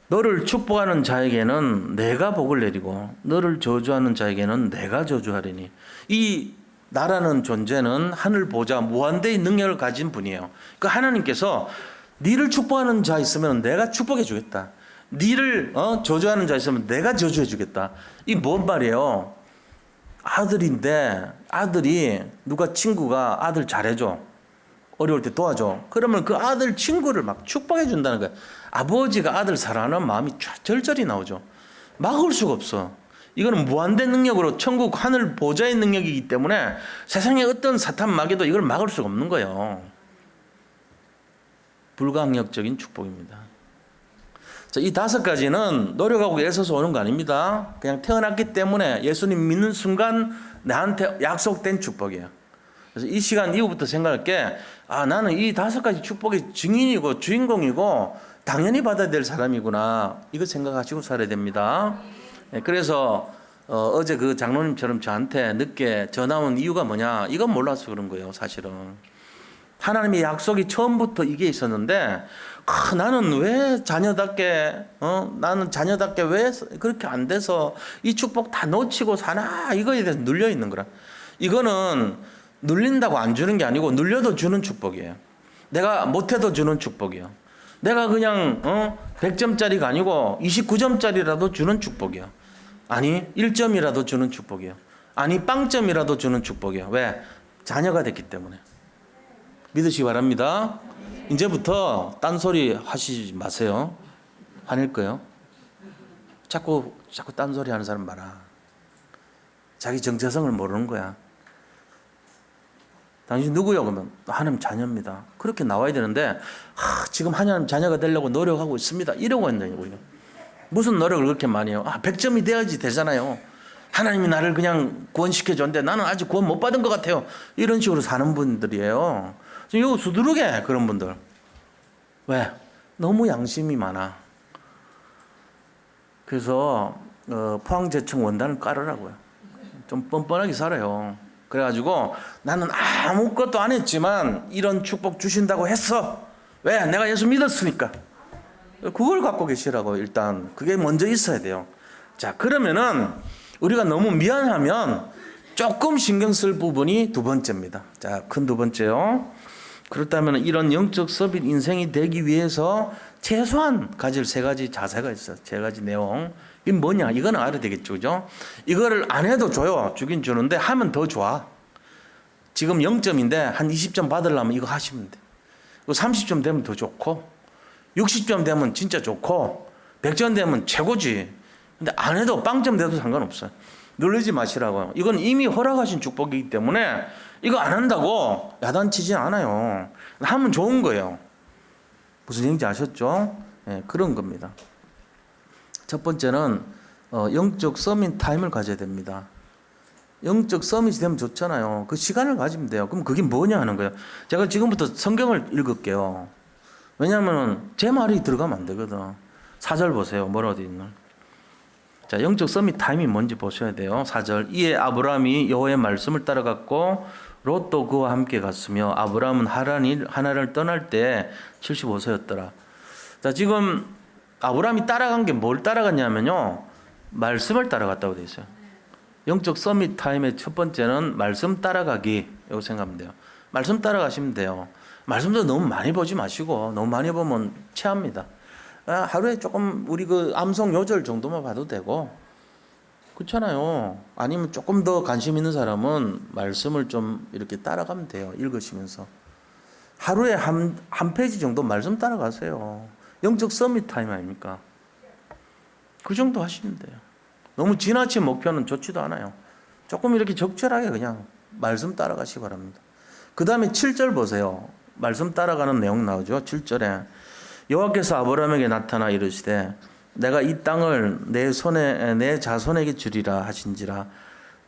너를 축복하는 자에게는 내가 복을 내리고 너를 저주하는 자에게는 내가 저주하리니. 이 나라는 존재는 하늘 보좌 무한대의 능력을 가진 분이에요. 그 하나님께서 니를 축복하는 자 있으면 내가 축복해 주겠다. 니를 저주하는 자 있으면 내가 저주해 주겠다. 이 뭔 말이에요? 아들인데 아들이 누가 친구가 아들 잘해줘. 어려울 때 도와줘. 그러면 그 아들 친구를 막 축복해 준다는 거야. 아버지가 아들 사랑하는 마음이 절절히 나오죠. 막을 수가 없어. 이거는 무한된 능력으로 천국 하늘 보좌의 능력이기 때문에 세상에 어떤 사탄 마귀도 이걸 막을 수가 없는 거예요. 불가항력적인 축복입니다. 자, 이 5가지는 노력하고 애써서 오는 거 아닙니다. 그냥 태어났기 때문에 예수님 믿는 순간 나한테 약속된 축복이에요. 그래서 이 시간 이후부터 생각할 게 나는 이 5가지 축복의 증인이고 주인공이고 당연히 받아야 될 사람이구나. 이거 생각하시고 살아야 됩니다. 그래서 어제 그 장로님처럼 저한테 늦게 전화 온 이유가 뭐냐? 이건 몰라서 그런 거예요 사실은. 하나님의 약속이 처음부터 이게 있었는데 나는 왜 자녀답게 나는 자녀답게 왜 그렇게 안 돼서 이 축복 다 놓치고 사나? 이거에 대해서 눌려 있는 거라. 이거는 눌린다고 안 주는 게 아니고 눌려도 주는 축복이에요. 내가 못해도 주는 축복이요. 내가 그냥 100점짜리가 아니고 29점짜리라도 주는 축복이요. 아니 1점이라도 주는 축복이요. 아니 빵점이라도 주는 축복이요. 왜? 자녀가 됐기 때문에. 믿으시기 바랍니다. 이제부터 딴소리 하시지 마세요. 화낼 거예요. 자꾸 딴소리 하는 사람 많아. 자기 정체성을 모르는 거야. 당신 누구요? 그러면 하나님 자녀입니다. 그렇게 나와야 되는데 지금 하나님 자녀가 되려고 노력하고 있습니다. 이러고 있는 거예요. 무슨 노력을 그렇게 많이 해요? 100점이 돼야지 되잖아요. 하나님이 나를 그냥 구원시켜 줬는데 나는 아직 구원 못 받은 것 같아요. 이런 식으로 사는 분들이에요. 이거 수두룩해 그런 분들. 왜? 너무 양심이 많아. 그래서 포항제청 원단을 깔으라고요. 좀 뻔뻔하게 살아요. 그래가지고 나는 아무것도 안 했지만 이런 축복 주신다고 했어. 왜? 내가 예수 믿었으니까. 그걸 갖고 계시라고. 일단 그게 먼저 있어야 돼요. 자, 그러면은 우리가 너무 미안하면 조금 신경 쓸 부분이 두 번째입니다. 자, 큰 두 번째요. 그렇다면 이런 영적 서밋 인생이 되기 위해서 최소한 가질 세 가지 자세가 있어요. 세 가지 내용. 이게 뭐냐? 이거는 알아야 되겠죠. 그죠? 이거를 안 해도 줘요. 주긴 주는데 하면 더 좋아. 지금 0점인데 한 20점 받으려면 이거 하시면 돼. 30점 되면 더 좋고 60점 되면 진짜 좋고 100점 되면 최고지. 근데 안 해도 빵점 돼도 상관없어요. 누르지 마시라고요. 이건 이미 허락하신 축복이기 때문에 이거 안 한다고 야단치진 않아요. 하면 좋은 거예요. 무슨 얘기인지 아셨죠? 네, 그런 겁니다. 첫 번째는 영적 서밋 타임을 가져야 됩니다. 영적 서밋이 되면 좋잖아요. 그 시간을 가지면 돼요. 그럼 그게 뭐냐 하는 거예요. 제가 지금부터 성경을 읽을게요. 왜냐하면 제 말이 들어가면 안 되거든. 4절 보세요. 뭐라고 되어 있나. 자, 영적 서밋 타임이 뭔지 보셔야 돼요. 4절. 이에 아브라함이 여호와의 말씀을 따라갔고 롯도 그와 함께 갔으며 아브라함은 하란을 떠날 때 75세였더라. 자, 지금 아브라함이 따라간 게 뭘 따라갔냐면요. 말씀을 따라갔다고 되어 있어요. 영적 서밋 타임의 첫 번째는 말씀 따라가기. 이거 생각하면 돼요. 말씀 따라가시면 돼요. 말씀도 너무 많이 보지 마시고 너무 많이 보면 체합니다. 하루에 조금 우리 그 암송 요절 정도만 봐도 되고 그렇잖아요. 아니면 조금 더 관심 있는 사람은 말씀을 좀 이렇게 따라가면 돼요. 읽으시면서 하루에 한 페이지 정도 말씀 따라가세요. 영적 서밋 타임 아닙니까? 그 정도 하시면 돼요. 너무 지나친 목표는 좋지도 않아요. 조금 이렇게 적절하게 그냥 말씀 따라가시기 바랍니다. 그 다음에 7절 보세요. 말씀 따라가는 내용 나오죠. 7절에 여호와께서 아브라함에게 나타나 이르시되 내가 이 땅을 내 자손에게 주리라 하신지라.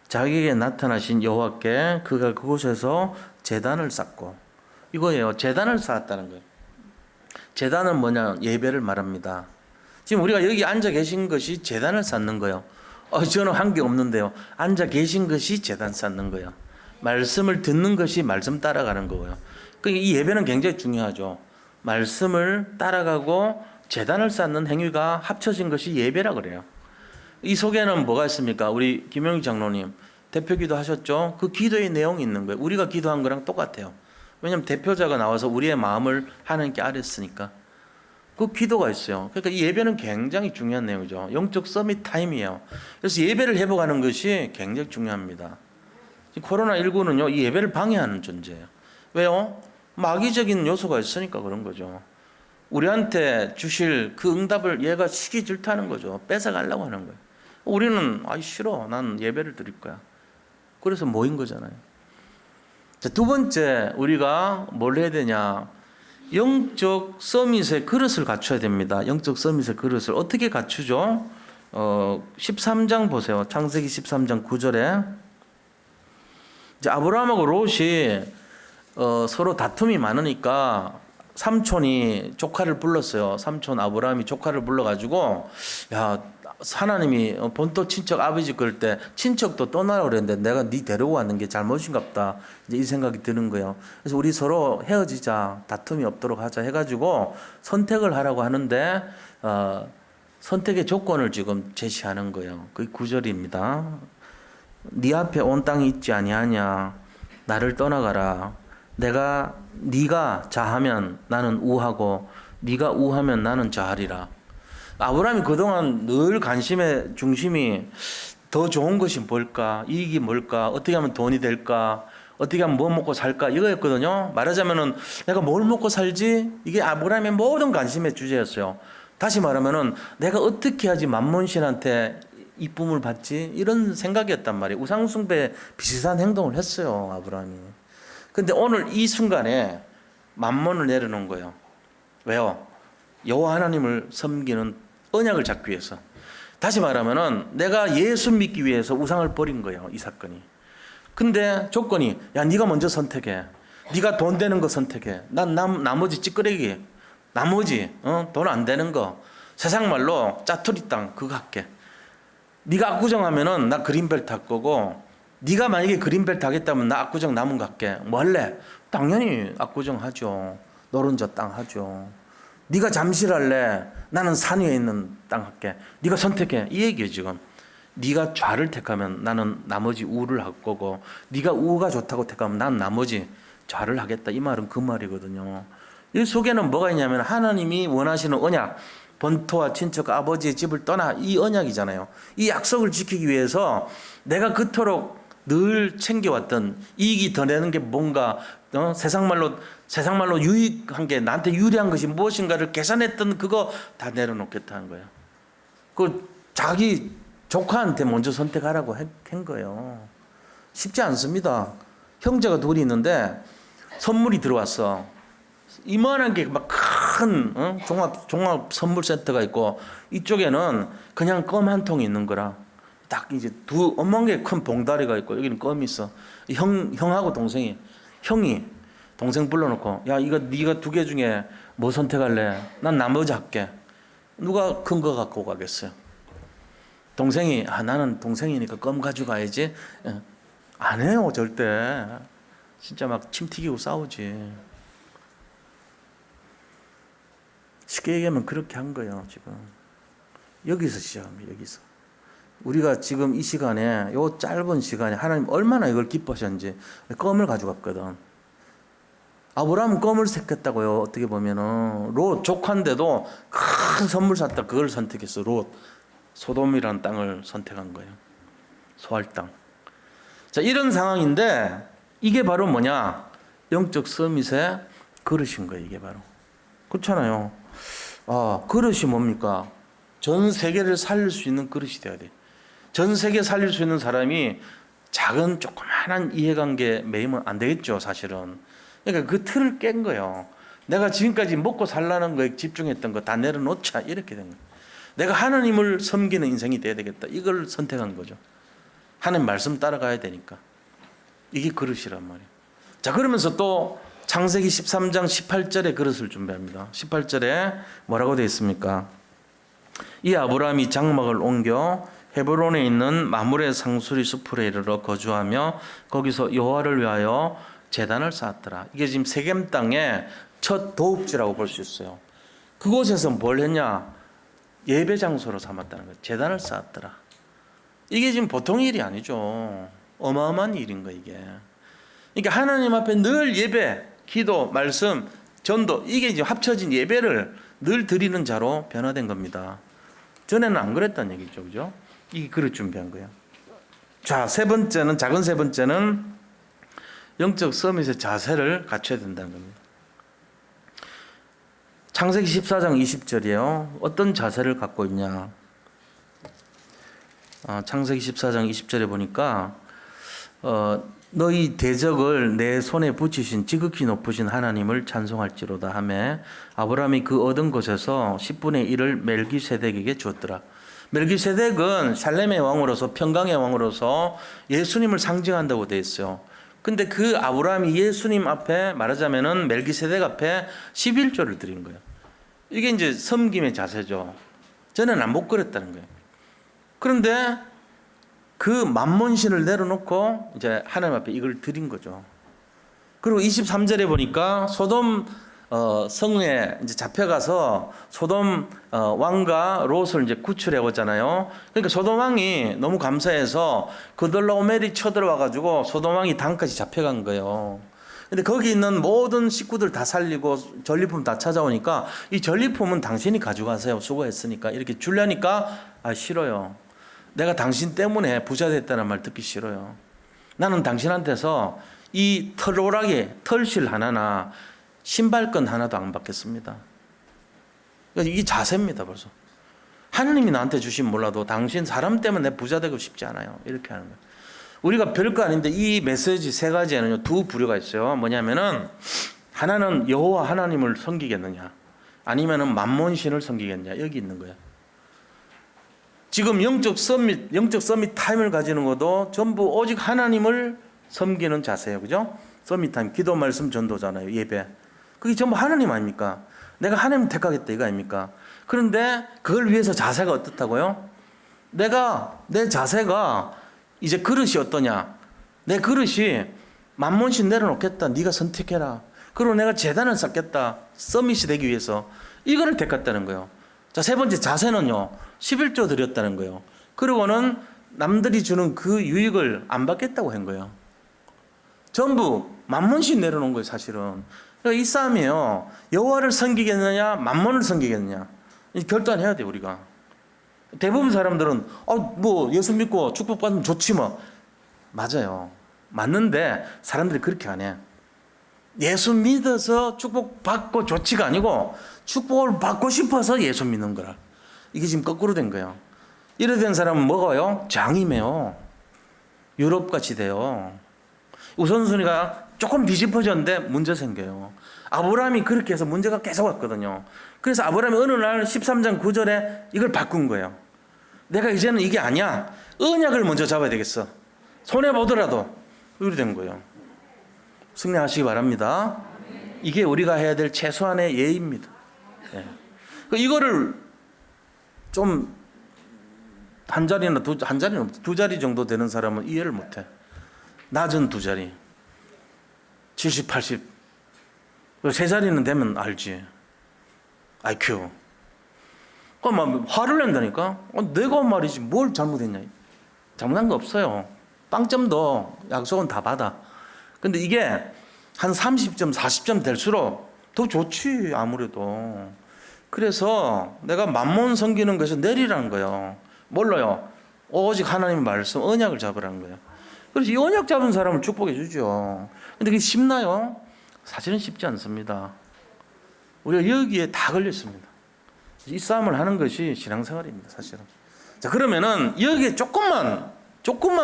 자기에게 나타나신 여호와께 그가 그곳에서 제단을 쌓고, 이거예요. 제단을 쌓았다는 거예요. 제단은 뭐냐? 예배를 말합니다. 지금 우리가 여기 앉아 계신 것이 제단을 쌓는 거예요. 저는 한 게 없는데요. 앉아 계신 것이 제단 쌓는 거예요. 말씀을 듣는 것이 말씀 따라가는 거고요. 이 예배는 굉장히 중요하죠. 말씀을 따라가고 제단을 쌓는 행위가 합쳐진 것이 예배라 그래요. 이 속에는 뭐가 있습니까? 우리 김영희 장로님 대표 기도 하셨죠? 그 기도의 내용이 있는 거예요. 우리가 기도한 거랑 똑같아요. 왜냐하면 대표자가 나와서 우리의 마음을 하나님께 아뢰었으니까. 그 기도가 있어요. 그러니까 이 예배는 굉장히 중요한 내용이죠. 영적 서밋 타임이에요. 그래서 예배를 회복하는 것이 굉장히 중요합니다. 코로나19는요, 이 예배를 방해하는 존재예요. 왜요? 마귀적인 요소가 있으니까 그런 거죠. 우리한테 주실 그 응답을 얘가 시기 질투하는 거죠. 뺏어가려고 하는 거예요. 우리는 싫어. 난 예배를 드릴 거야. 그래서 모인 거잖아요. 자, 두 번째 우리가 뭘 해야 되냐? 영적 서밋의 그릇을 갖춰야 됩니다. 영적 서밋의 그릇을 어떻게 갖추죠? 13장 보세요. 창세기 13장 9절에 이제 아브라함하고 롯이 서로 다툼이 많으니까 삼촌이 조카를 불렀어요. 삼촌 아브라함이 조카를 불러가지고 야, 하나님이 본토 친척 아버지 그럴 때 친척도 떠나라고 그랬는데 내가 네 데리고 왔는 게 잘못인갑다. 이제 이 생각이 드는 거예요. 그래서 우리 서로 헤어지자, 다툼이 없도록 하자 해가지고 선택을 하라고 하는데 선택의 조건을 지금 제시하는 거예요. 그게 9절입니다. 네 앞에 온 땅이 있지 아니하냐? 나를 떠나가라. 네가 자하면 나는 우하고 네가 우하면 나는 자하리라. 아브라함이 그동안 늘 관심의 중심이 더 좋은 것이 뭘까? 이익이 뭘까? 어떻게 하면 돈이 될까? 어떻게 하면 뭐 먹고 살까? 이거였거든요. 말하자면은 내가 뭘 먹고 살지? 이게 아브라함의 모든 관심의 주제였어요. 다시 말하면은 내가 어떻게 하지 만몬신한테 이쁨을 받지? 이런 생각이었단 말이에요. 우상숭배 비슷한 행동을 했어요, 아브라함이. 근데 오늘 이 순간에 만몬을 내려놓은 거예요. 왜요? 여호와 하나님을 섬기는 언약을 잡기 위해서. 다시 말하면은 내가 예수 믿기 위해서 우상을 버린 거예요, 이 사건이. 근데 조건이, 야, 네가 먼저 선택해. 네가 돈 되는 거 선택해. 난 나머지 찌끄레기, 나머지 돈 안 되는 거, 세상 말로 짜투리 땅 그거 할게. 네가 압구정하면은 나 그린벨트 할 거고, 네가 만약에 그린벨트 하겠다면 나 압구정 남은 거 할게. 뭐 할래? 당연히 압구정 하죠. 노른자 땅 하죠. 네가 잠실할래? 나는 산 위에 있는 땅 할게. 네가 선택해. 이 얘기예요 지금. 네가 좌를 택하면 나는 나머지 우를 할 거고, 네가 우가 좋다고 택하면 난 나머지 좌를 하겠다. 이 말은 그 말이거든요. 이 속에는 뭐가 있냐면 하나님이 원하시는 언약, 본토와 친척 아버지의 집을 떠나, 이 언약이잖아요. 이 약속을 지키기 위해서 내가 그토록 늘 챙겨왔던 이익이 더 내는 게 뭔가, 세상 말로 유익한 게, 나한테 유리한 것이 무엇인가를 계산했던 그거 다 내려놓겠다는 거예요. 그 자기 조카한테 먼저 선택하라고 한 거예요. 쉽지 않습니다. 형제가 둘이 있는데 선물이 들어왔어. 이만한 게 막 큰 종합 선물 세트가 있고, 이쪽에는 그냥 껌 한 통이 있는 거라. 딱 이제 두 어멍게 큰 봉다리가 있고, 여기는 껌이 있어. 형하고 동생이, 형이 동생 불러놓고, 야, 이거 네가 두 개 중에 뭐 선택할래? 난 나머지 할게. 누가 큰 거 갖고 가겠어요? 동생이, 나는 동생이니까 껌 가져가야지. 안 해요, 절대. 진짜 막 침 튀기고 싸우지. 쉽게 얘기하면 그렇게 한 거예요, 지금. 여기서 시작합니다, 여기서. 우리가 지금 이 시간에, 요 짧은 시간에 하나님 얼마나 이걸 기뻐하셨는지. 껌을 가져갔거든. 아브라함은 껌을 택했다고요. 어떻게 보면은 롯 조카인데도 큰 선물 샀다. 그걸 선택했어. 롯 소돔이라는 땅을 선택한 거예요. 소할 땅. 자, 이런 상황인데 이게 바로 뭐냐? 영적 서밋의 그릇인 거예요. 이게 바로. 그렇잖아요. 그릇이 뭡니까? 전 세계를 살릴 수 있는 그릇이 돼야 돼. 전 세계 살릴 수 있는 사람이 작은 조그마한 이해관계 매이면 안 되겠죠, 사실은. 그러니까 그 틀을 깬 거예요. 내가 지금까지 먹고 살라는 거에 집중했던 거 다 내려놓자, 이렇게 된 거예요. 내가 하나님을 섬기는 인생이 돼야 되겠다. 이걸 선택한 거죠. 하나님 말씀 따라가야 되니까. 이게 그릇이란 말이에요. 자, 그러면서 또 창세기 13장 18절에 그릇을 준비합니다. 18절에 뭐라고 되어 있습니까? 이 아브라함이 장막을 옮겨 헤브론에 있는 마므레 상수리 숲으로 이르러 거주하며 거기서 여호와를 위하여 제단을 쌓았더라. 이게 지금 세겜 땅의 첫 도읍지라고 볼 수 있어요. 그곳에서 뭘 했냐? 예배 장소로 삼았다는 거예요. 제단을 쌓았더라. 이게 지금 보통 일이 아니죠. 어마어마한 일인 거예요, 이게. 그러니까 하나님 앞에 늘 예배, 기도, 말씀, 전도, 이게 이제 합쳐진 예배를 늘 드리는 자로 변화된 겁니다. 전에는 안 그랬다는 얘기죠, 그죠? 이 그릇 준비한 거예요. 자, 작은 세 번째는 영적 서밋의 자세를 갖춰야 된다는 겁니다. 창세기 14장 20절이에요. 어떤 자세를 갖고 있냐? 창세기 14장 20절에 보니까 너희 대적을 내 손에 붙이신 지극히 높으신 하나님을 찬송할지로다 하며 아브라함이 그 얻은 것에서 10분의 1을 멜기세덱에게 주었더라. 멜기세덱은 살렘의 왕으로서, 평강의 왕으로서 예수님을 상징한다고 되어 있어요. 근데 그 아브라함이 예수님 앞에, 말하자면은 멜기세덱 앞에 11조를 드린 거예요. 이게 이제 섬김의 자세죠. 전에는 못 그랬다는 거예요. 그런데 그 만몬신을 내려놓고 이제 하나님 앞에 이걸 드린 거죠. 그리고 23절에 보니까 소돔 성에 이제 잡혀가서 소돔 왕과 롯을 이제 구출해 오잖아요. 그러니까 소돔 왕이 너무 감사해서 그들라오멜이 쳐들어와 가지고 소돔 왕이 당까지 잡혀간 거예요. 근데 거기 있는 모든 식구들 다 살리고 전리품 다 찾아오니까 이 전리품은 당신이 가져가세요. 수고했으니까. 이렇게 주려니까 싫어요. 내가 당신 때문에 부자 됐다는 말 듣기 싫어요. 나는 당신한테서 이 털오락이 털실 하나나 신발끈 하나도 안 받겠습니다. 이게 자세입니다. 벌써. 하느님이 나한테 주시면 몰라도 당신 사람 때문에 내 부자 되고 싶지 않아요. 이렇게 하는 거예요. 우리가 별거 아닌데 이 메시지 세 가지에는 두 부류가 있어요. 뭐냐면은 하나는 여호와 하나님을 섬기겠느냐, 아니면은 만몬신을 섬기겠느냐, 여기 있는 거예요. 지금 영적 서밋 타임을 가지는 것도 전부 오직 하나님을 섬기는 자세예요. 그죠? 서밋 타임, 기도, 말씀, 전도잖아요. 예배. 그게 전부 하나님 아닙니까? 내가 하나님 택하겠다 이거 아닙니까? 그런데 그걸 위해서 자세가 어떻다고요? 내 자세가 이제 그릇이 어떠냐? 내 그릇이 만몬신 내려놓겠다. 네가 선택해라. 그리고 내가 재단을 쌓겠다. 서밋이 되기 위해서 이거를 택했다는 거예요. 자, 세 번째 자세는요, 11조 드렸다는 거예요. 그리고는 남들이 주는 그 유익을 안 받겠다고 한 거예요. 전부 만몬신 내려놓은 거예요, 사실은. 그러니까 이 싸움이에요. 여호와를 섬기겠느냐, 만몬을 섬기겠느냐. 결단해야 돼, 우리가. 대부분 사람들은 뭐 예수 믿고 축복받으면 좋지 뭐. 맞아요. 맞는데 사람들이 그렇게 안 해. 예수 믿어서 축복받고 좋지가 아니고 축복을 받고 싶어서 예수 믿는 거라. 이게 지금 거꾸로 된 거예요. 이래 된 사람은 뭐가요? 장이매요. 유럽같이 돼요. 우선순위가 조금 뒤집어졌는데 문제 생겨요. 아브라함이 그렇게 해서 문제가 계속 왔거든요. 그래서 아브라함이 어느 날 13장 9절에 이걸 바꾼 거예요. 내가 이제는 이게 아니야. 언약을 먼저 잡아야 되겠어. 손해보더라도. 이렇게 된 거예요. 승리하시기 바랍니다. 이게 우리가 해야 될 최소한의 예입니다. 네. 이거를 좀 한 자리나 두 자리 정도 되는 사람은 이해를 못해. 낮은 두 자리. 70, 80. 세 자리는 되면 알지. IQ. 막 화를 낸다니까. 내가 말이지 뭘 잘못했냐. 잘못한 거 없어요. 빵점도 약속은 다 받아. 근데 이게 한 30점, 40점 될수록 더 좋지 아무래도. 그래서 내가 만몬 섬기는 것을 내리라는 거예요. 뭘로요? 오직 하나님의 말씀, 언약을 잡으라는 거예요. 그래서 이 언약 잡은 사람을 축복해 주죠. 근데 그게 쉽나요? 사실은 쉽지 않습니다. 우리가 여기에 다 걸렸습니다. 이 싸움을 하는 것이 신앙생활입니다, 사실은. 자, 그러면은 여기에 조금만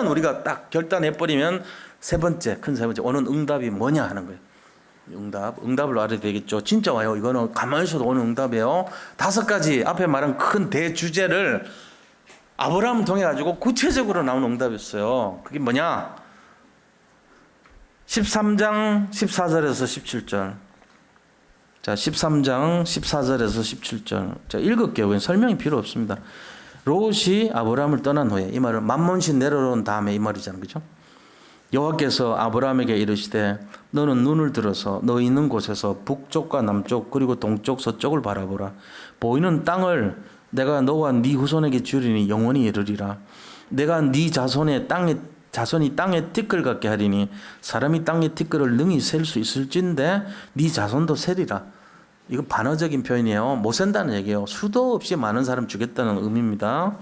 우리가 딱 결단해버리면 큰 세 번째, 오는 응답이 뭐냐 하는 거예요. 응답을 알아야 되겠죠. 진짜 와요. 이거는 가만히 있어도 오는 응답이에요. 5가지 앞에 말한 큰 대주제를 아브라함을 통해 가지고 구체적으로 나오는 응답이었어요. 그게 뭐냐? 13장 14절에서 17절. 자, 13장 14절에서 17절. 자, 읽을게요. 설명이 필요 없습니다. 롯이 아브라함을 떠난 후에, 이 말은 만몬신 내려놓은 다음에 이 말이잖아요. 그죠? 여호와께서 아브라함에게 이르시되 너는 눈을 들어서 너 있는 곳에서 북쪽과 남쪽 그리고 동쪽 서쪽을 바라보라. 보이는 땅을 내가 너와 네 후손에게 주리니 영원히 이르리라. 내가 네 자손이 땅에 티끌 같게 하리니 사람이 땅의 티끌을 능히 셀 수 있을진데 네 자손도 세리라. 이건 반어적인 표현이에요. 못 센다는 얘기예요. 수도 없이 많은 사람 주겠다는 의미입니다.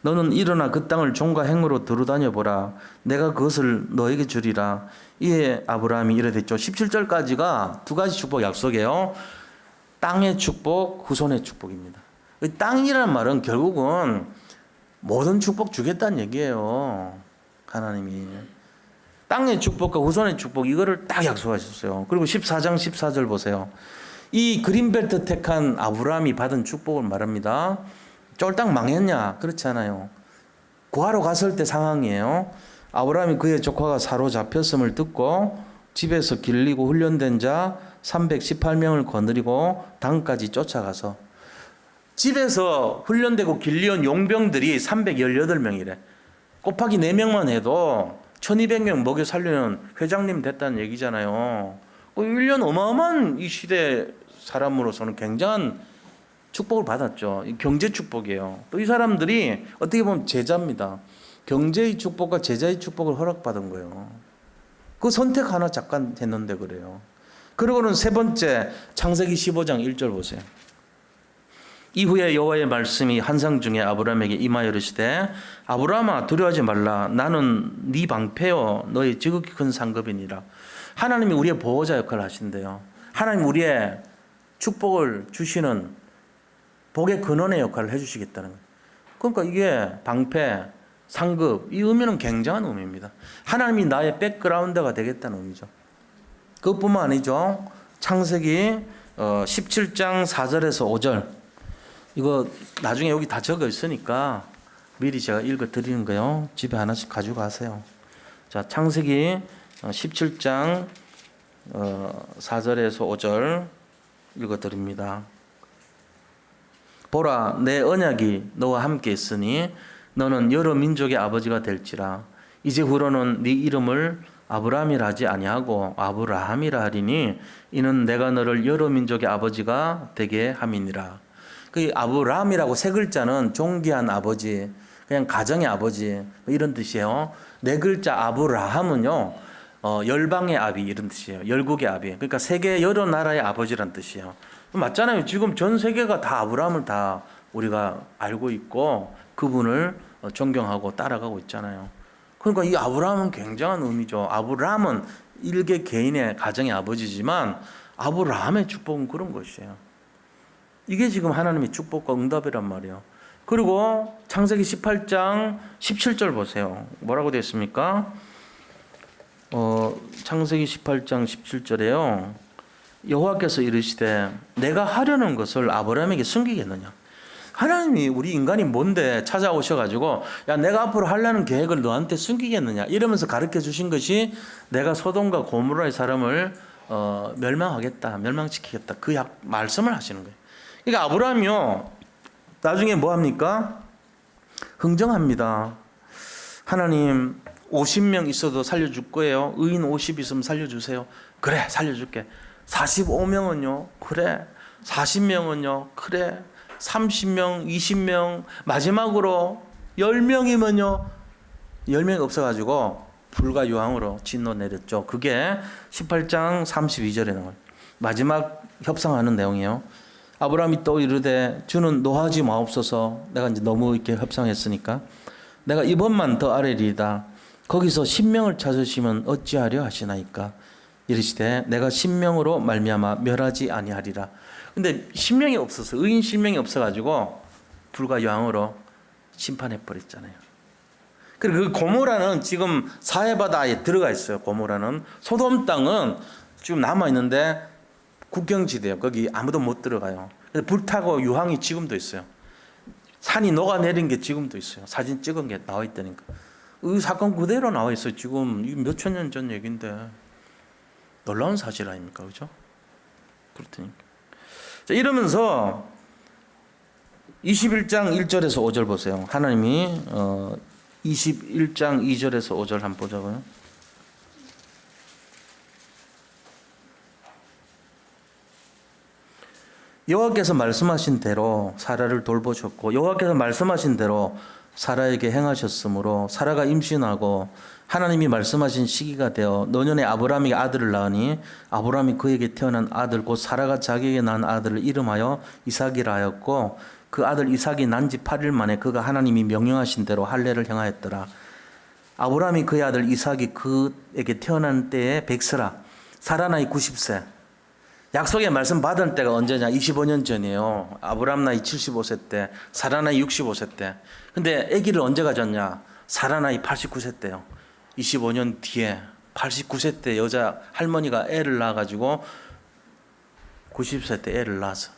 너는 일어나 그 땅을 종과 행으로 두루다녀 보라. 내가 그것을 너에게 주리라. 이에 아브라함이 이르됐죠. 17절까지가 2가지 축복 약속이에요. 땅의 축복, 후손의 축복입니다. 땅이라는 말은 결국은 모든 축복 주겠다는 얘기예요. 하나님이. 땅의 축복과 후손의 축복, 이거를 딱 약속하셨어요. 그리고 14장 14절 보세요. 이 그린벨트 택한 아브라함이 받은 축복을 말합니다. 쫄딱 망했냐? 그렇지 않아요. 구하러 갔을 때 상황이에요. 아브라함이 그의 조카가 사로잡혔음을 듣고 집에서 길리고 훈련된 자 318명을 거느리고 당까지 쫓아가서, 집에서 훈련되고 길리온 용병들이 318명이래. 곱하기 4명만 해도 1200명 먹여 살리는 회장님 됐다는 얘기잖아요. 1년 어마어마한 이 시대 사람으로서는 굉장한 축복을 받았죠. 경제 축복이에요. 또 이 사람들이 어떻게 보면 제자입니다. 경제의 축복과 제자의 축복을 허락받은 거예요. 그 선택 하나 잠깐 했는데 그래요. 그리고는 세 번째 창세기 15장 1절 보세요. 이후에 여호와의 말씀이 환상 중에 아브라함에게 임하여 이르시되 아브라함아 두려워하지 말라 나는 네 방패요 너의 지극히 큰 상급이니라. 하나님이 우리의 보호자 역할을 하신대요. 하나님 우리의 축복을 주시는 복의 근원의 역할을 해주시겠다는 거예요. 그러니까 이게 방패, 상급 이 의미는 굉장한 의미입니다. 하나님이 나의 백그라운드가 되겠다는 의미죠. 그것뿐만 아니죠. 창세기 17장 4절에서 5절 이거 나중에 여기 다 적어 있으니까 미리 제가 읽어 드리는 거요. 집에 하나씩 가지고 가세요. 자, 창세기 17장 4절에서 5절 읽어 드립니다. 보라 내 언약이 너와 함께 있으니 너는 여러 민족의 아버지가 될지라. 이제 후로는 네 이름을 아브라함이라 하지 아니하고 아브라함이라 하리니 이는 내가 너를 여러 민족의 아버지가 되게 함이니라. 그 아브라함이라고 세 글자는 존귀한 아버지, 그냥 가정의 아버지 이런 뜻이에요. 네 글자 아브라함은요 열방의 아비 이런 뜻이에요. 열국의 아비. 그러니까 세계 여러 나라의 아버지란 뜻이에요. 맞잖아요. 지금 전 세계가 다 아브라함을 다 우리가 알고 있고 그분을 존경하고 따라가고 있잖아요. 그러니까 이 아브라함은 굉장한 의미죠. 아브라함은 일개 개인의 가정의 아버지지만 아브라함의 축복은 그런 것이에요. 이게 지금 하나님의 축복과 응답이란 말이에요. 그리고 창세기 18장 17절 보세요. 뭐라고 되어 있습니까? 창세기 18장 17절에요. 여호와께서 이르시되 내가 하려는 것을 아브라함에게 숨기겠느냐. 하나님이 우리 인간이 뭔데 찾아오셔가지고 야 내가 앞으로 하려는 계획을 너한테 숨기겠느냐 이러면서 가르쳐 주신 것이 내가 소돔과 고모라의 사람을 멸망하겠다 멸망시키겠다 그 말씀을 하시는 거예요. 그러니까 아브라함이요 나중에 뭐 합니까? 흥정합니다. 하나님 50명 있어도 살려줄 거예요. 의인 50 있으면 살려주세요. 그래 살려줄게. 45명은요 그래. 40명은요 그래. 30명 20명 마지막으로 10명이면요 10명이 없어가지고 불과 유황으로 진노 내렸죠. 그게 18장 32절에 나와요. 마지막 협상하는 내용이에요. 아브라함이 또 이르되 주는 노하지 마옵소서. 내가 이제 너무 이렇게 협상했으니까 내가 이번만 더 아뢰리이다. 거기서 10명을 찾으시면 어찌하려 하시나이까. 이르시되 내가 10명으로 말미암아 멸하지 아니하리라. 근데 10명이 없어서 의인 10명이 없어가지고 불과 유황으로 심판해 버렸잖아요. 그리고 그 고모라는 지금 사해바다에 들어가 있어요. 고모라는 소돔 땅은 지금 남아 있는데 국경지대요. 거기 아무도 못 들어가요. 불타고 유황이 지금도 있어요. 산이 녹아내린 게 지금도 있어요. 사진 찍은 게 나와 있다니까. 이 사건 그대로 나와 있어요. 지금 몇천 년 전 얘기인데 놀라운 사실 아닙니까, 그렇죠? 그렇다니까. 자, 이러면서 21장 1절에서 5절 보세요. 하나님이 21장 2절에서 5절 한번 보자고요. 여호와께서 말씀하신 대로 사라를 돌보셨고 여호와께서 말씀하신 대로 사라에게 행하셨으므로 사라가 임신하고 하나님이 말씀하신 시기가 되어 노년에 아브라함이 아들을 낳으니 아브라함이 그에게 태어난 아들 곧 사라가 자기에게 낳은 아들을 이름하여 이삭이라 하였고 그 아들 이삭이 난 지 8일 만에 그가 하나님이 명령하신 대로 할례를 행하였더라. 아브라함이 그의 아들 이삭이 그에게 태어난 때에 백세라 사라 나이 90세. 약속의 말씀 받은 때가 언제냐? 25년 전이에요. 아브라함 나이 75세 때, 사라 나이 65세 때. 근데 아기를 언제 가졌냐? 사라 나이 89세 때요. 25년 뒤에 89세 때 여자 할머니가 애를 낳아가지고 90세 때 애를 낳아서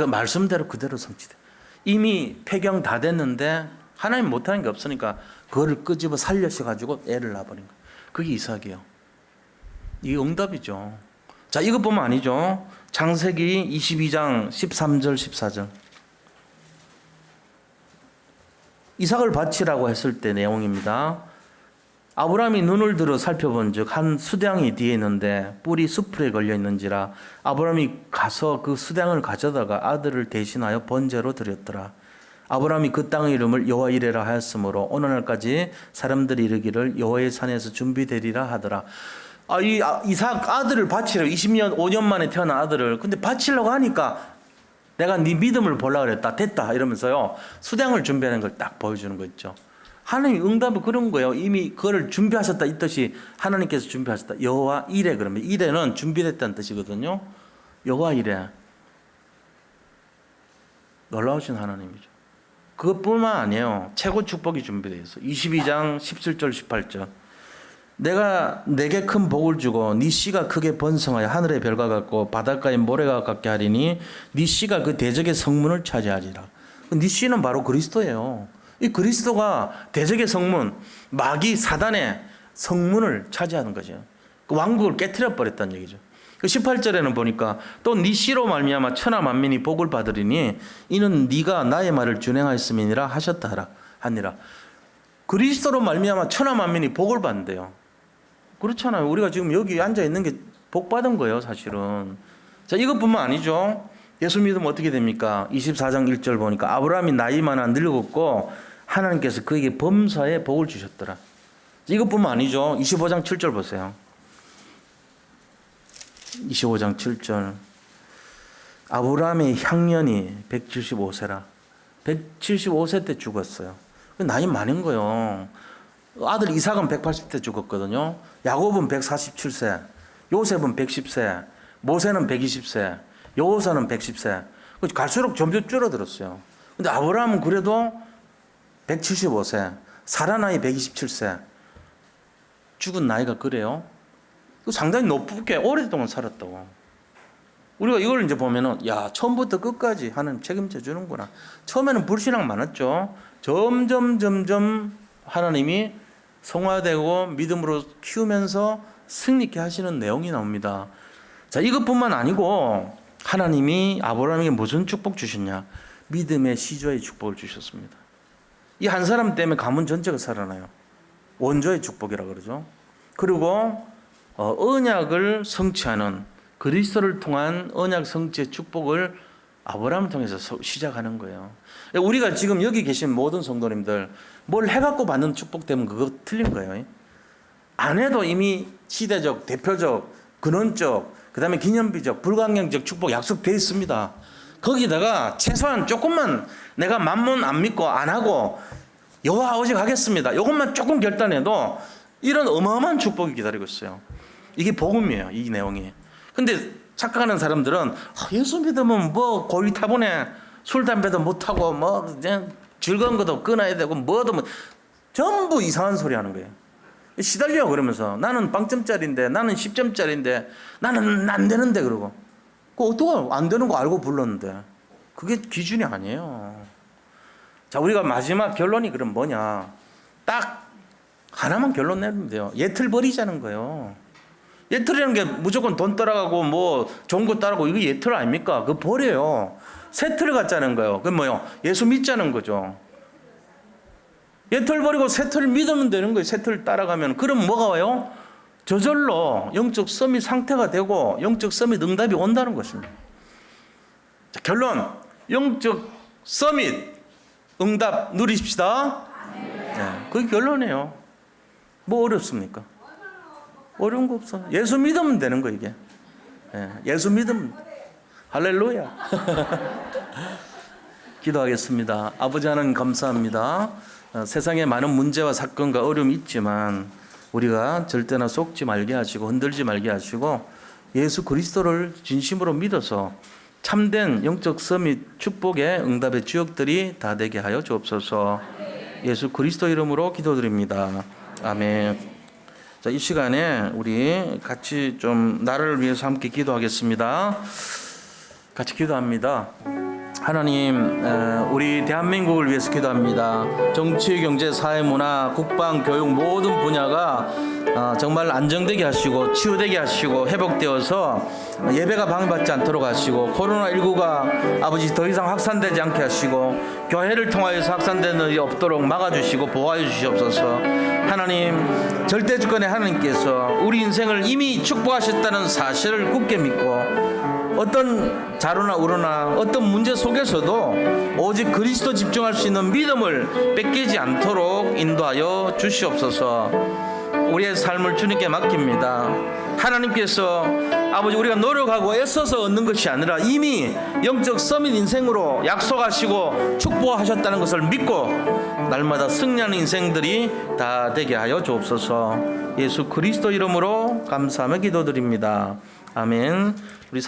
말씀대로 그대로 성취돼. 이미 폐경 다 됐는데 하나님 못하는 게 없으니까 그거를 끄집어 살려셔가지고 애를 낳아버린 거예요. 그게 이삭이에요. 이게 응답이죠. 자, 이것뿐만 아니죠. 창세기 22장 13절 14절. 이삭을 바치라고 했을 때 내용입니다. 아브라함이 눈을 들어 살펴본즉 한 수량이 뒤에 있는데 뿔이 수풀에 걸려 있는지라 아브라함이 가서 그 수량을 가져다가 아들을 대신하여 번제로 드렸더라. 아브라함이 그 땅의 이름을 여호와 이레라 하였으므로 오늘날까지 사람들이 이르기를 여호와의 산에서 준비되리라 하더라. 이삭 아들을 바치려고 20년 5년 만에 태어난 아들을 근데 바치려고 하니까 내가 네 믿음을 보려고 그랬다 됐다 이러면서요 수량을 준비하는 걸 딱 보여주는 거 있죠. 하나님 응답은 그런 거예요. 이미 그거를 준비하셨다 이 뜻이 하나님께서 준비하셨다. 여호와 이레 그러면 이레는 준비됐다는 뜻이거든요. 여호와 이레 놀라우신 하나님이죠. 그것뿐만 아니에요. 최고 축복이 준비되어 있어. 22장 17절 18절 내가 내게 큰 복을 주고 네 씨가 크게 번성하여 하늘의 별과 같고 바닷가의 모래가 같게 하리니 네 씨가 그 대적의 성문을 차지하리라. 네 씨는 바로 그리스도예요. 이 그리스도가 대적의 성문, 마귀 사단의 성문을 차지하는 거죠. 그 왕국을 깨트려 버렸다는 얘기죠. 그 18절에는 보니까 또 네 씨로 말미암아 천하 만민이 복을 받으리니 이는 네가 나의 말을 준행하였음이니라 하셨다 하니라. 그리스도로 말미암아 천하 만민이 복을 받는데요. 그렇잖아요. 우리가 지금 여기 앉아 있는 게 복 받은 거예요, 사실은. 자, 이것뿐만 아니죠. 예수 믿으면 어떻게 됩니까? 24장 1절 보니까 아브라함이 나이 많아 늙었고 하나님께서 그에게 범사에 복을 주셨더라. 이것뿐만 아니죠. 25장 7절 보세요. 25장 7절 아브라함의 향년이 175세라. 175세 때 죽었어요. 나이 많은 거예요. 아들 이삭은 180세 죽었거든요. 야곱은 147세, 요셉은 110세, 모세는 120세, 여호사는 110세. 갈수록 점점 줄어들었어요. 근데 아브라함은 그래도 175세, 사라 나이 127세. 죽은 나이가 그래요. 상당히 높게 오랫동안 살았다고. 우리가 이걸 이제 보면은 야 처음부터 끝까지 하나님 책임져 주는구나. 처음에는 불신앙 많았죠. 점점 하나님이 성화되고 믿음으로 키우면서 승리케 하시는 내용이 나옵니다. 자, 이것뿐만 아니고 하나님이 아브라함에게 무슨 축복 주셨냐? 믿음의 시조의 축복을 주셨습니다. 이 한 사람 때문에 가문 전체가 살아나요. 원조의 축복이라 그러죠. 그리고 언약을 성취하는 그리스도를 통한 언약 성취의 축복을 아브라함을 통해서 시작하는 거예요. 우리가 지금 여기 계신 모든 성도님들 뭘 해갖고 받는 축복 때문에 그거 틀린 거예요. 안 해도 이미 시대적, 대표적, 근원적, 그 다음에 기념비적, 불가항력적 축복 약속되어 있습니다. 거기다가 최소한 조금만 내가 만문 안 믿고 안 하고 여호와 오직 하겠습니다. 이것만 조금 결단해도 이런 어마어마한 축복이 기다리고 있어요. 이게 복음이에요. 이 내용이. 근데 착각하는 사람들은 예수 믿으면 뭐 고리타분해 술 담배도 못하고 뭐 그냥 즐거운 것도 끊어야 되고 뭐도 뭐 전부 이상한 소리 하는 거예요. 시달려 그러면서 나는 빵점짜리인데 나는 10점짜리인데 나는 안 되는데 그러고 그 어떻게 안 되는 거 알고 불렀는데 그게 기준이 아니에요. 자, 우리가 마지막 결론이 그럼 뭐냐? 딱 하나만 결론 내면 돼요. 예틀 버리자는 거예요. 예틀이라는 게 무조건 돈 따라가고 뭐 좋은 거 따라가고 이거 예틀 아닙니까? 그거 버려요. 새 틀 갖자는 거예요. 그건 뭐요? 예수 믿자는 거죠. 예틀 버리고 새 틀 믿으면 되는 거예요. 새 틀 따라가면. 그럼 뭐가 와요? 저절로 영적 서밋 상태가 되고 영적 서밋 응답이 온다는 것입니다. 자, 결론. 영적 서밋 응답 누리십시다. 네, 그게 결론이에요. 뭐 어렵습니까? 어려운 거 없어. 예수 믿으면 되는 거 이게. 예수 믿으면. 할렐루야. 기도하겠습니다. 아버지 하나님 감사합니다. 세상에 많은 문제와 사건과 어려움이 있지만 우리가 절대나 속지 말게 하시고 흔들지 말게 하시고 예수 그리스도를 진심으로 믿어서 참된 영적 서밋 축복의 응답의 주역들이 다 되게 하여 주옵소서. 예수 그리스도 이름으로 기도드립니다. 아멘. 자, 이 시간에 우리 같이 좀 나라를 위해서 함께 기도하겠습니다. 같이 기도합니다. 하나님, 우리 대한민국을 위해서 기도합니다. 정치, 경제, 사회, 문화, 국방, 교육 모든 분야가 정말 안정되게 하시고 치유되게 하시고 회복되어서 예배가 방해받지 않도록 하시고 코로나19가 아버지 더 이상 확산되지 않게 하시고 교회를 통하여서 확산되는 일이 없도록 막아주시고 보호하여 주시옵소서. 하나님, 절대주권의 하나님께서 우리 인생을 이미 축복하셨다는 사실을 굳게 믿고 어떤 자로나 우로나 어떤 문제 속에서도 오직 그리스도 집중할 수 있는 믿음을 뺏기지 않도록 인도하여 주시옵소서. 우리의 삶을 주님께 맡깁니다. 하나님께서 아버지 우리가 노력하고 애써서 얻는 것이 아니라 이미 영적 서밋 인생으로 약속하시고 축복하셨다는 것을 믿고 날마다 승리하는 인생들이 다 되게 하여 주옵소서. 예수 그리스도 이름으로 감사하며 기도드립니다. 아멘. 우리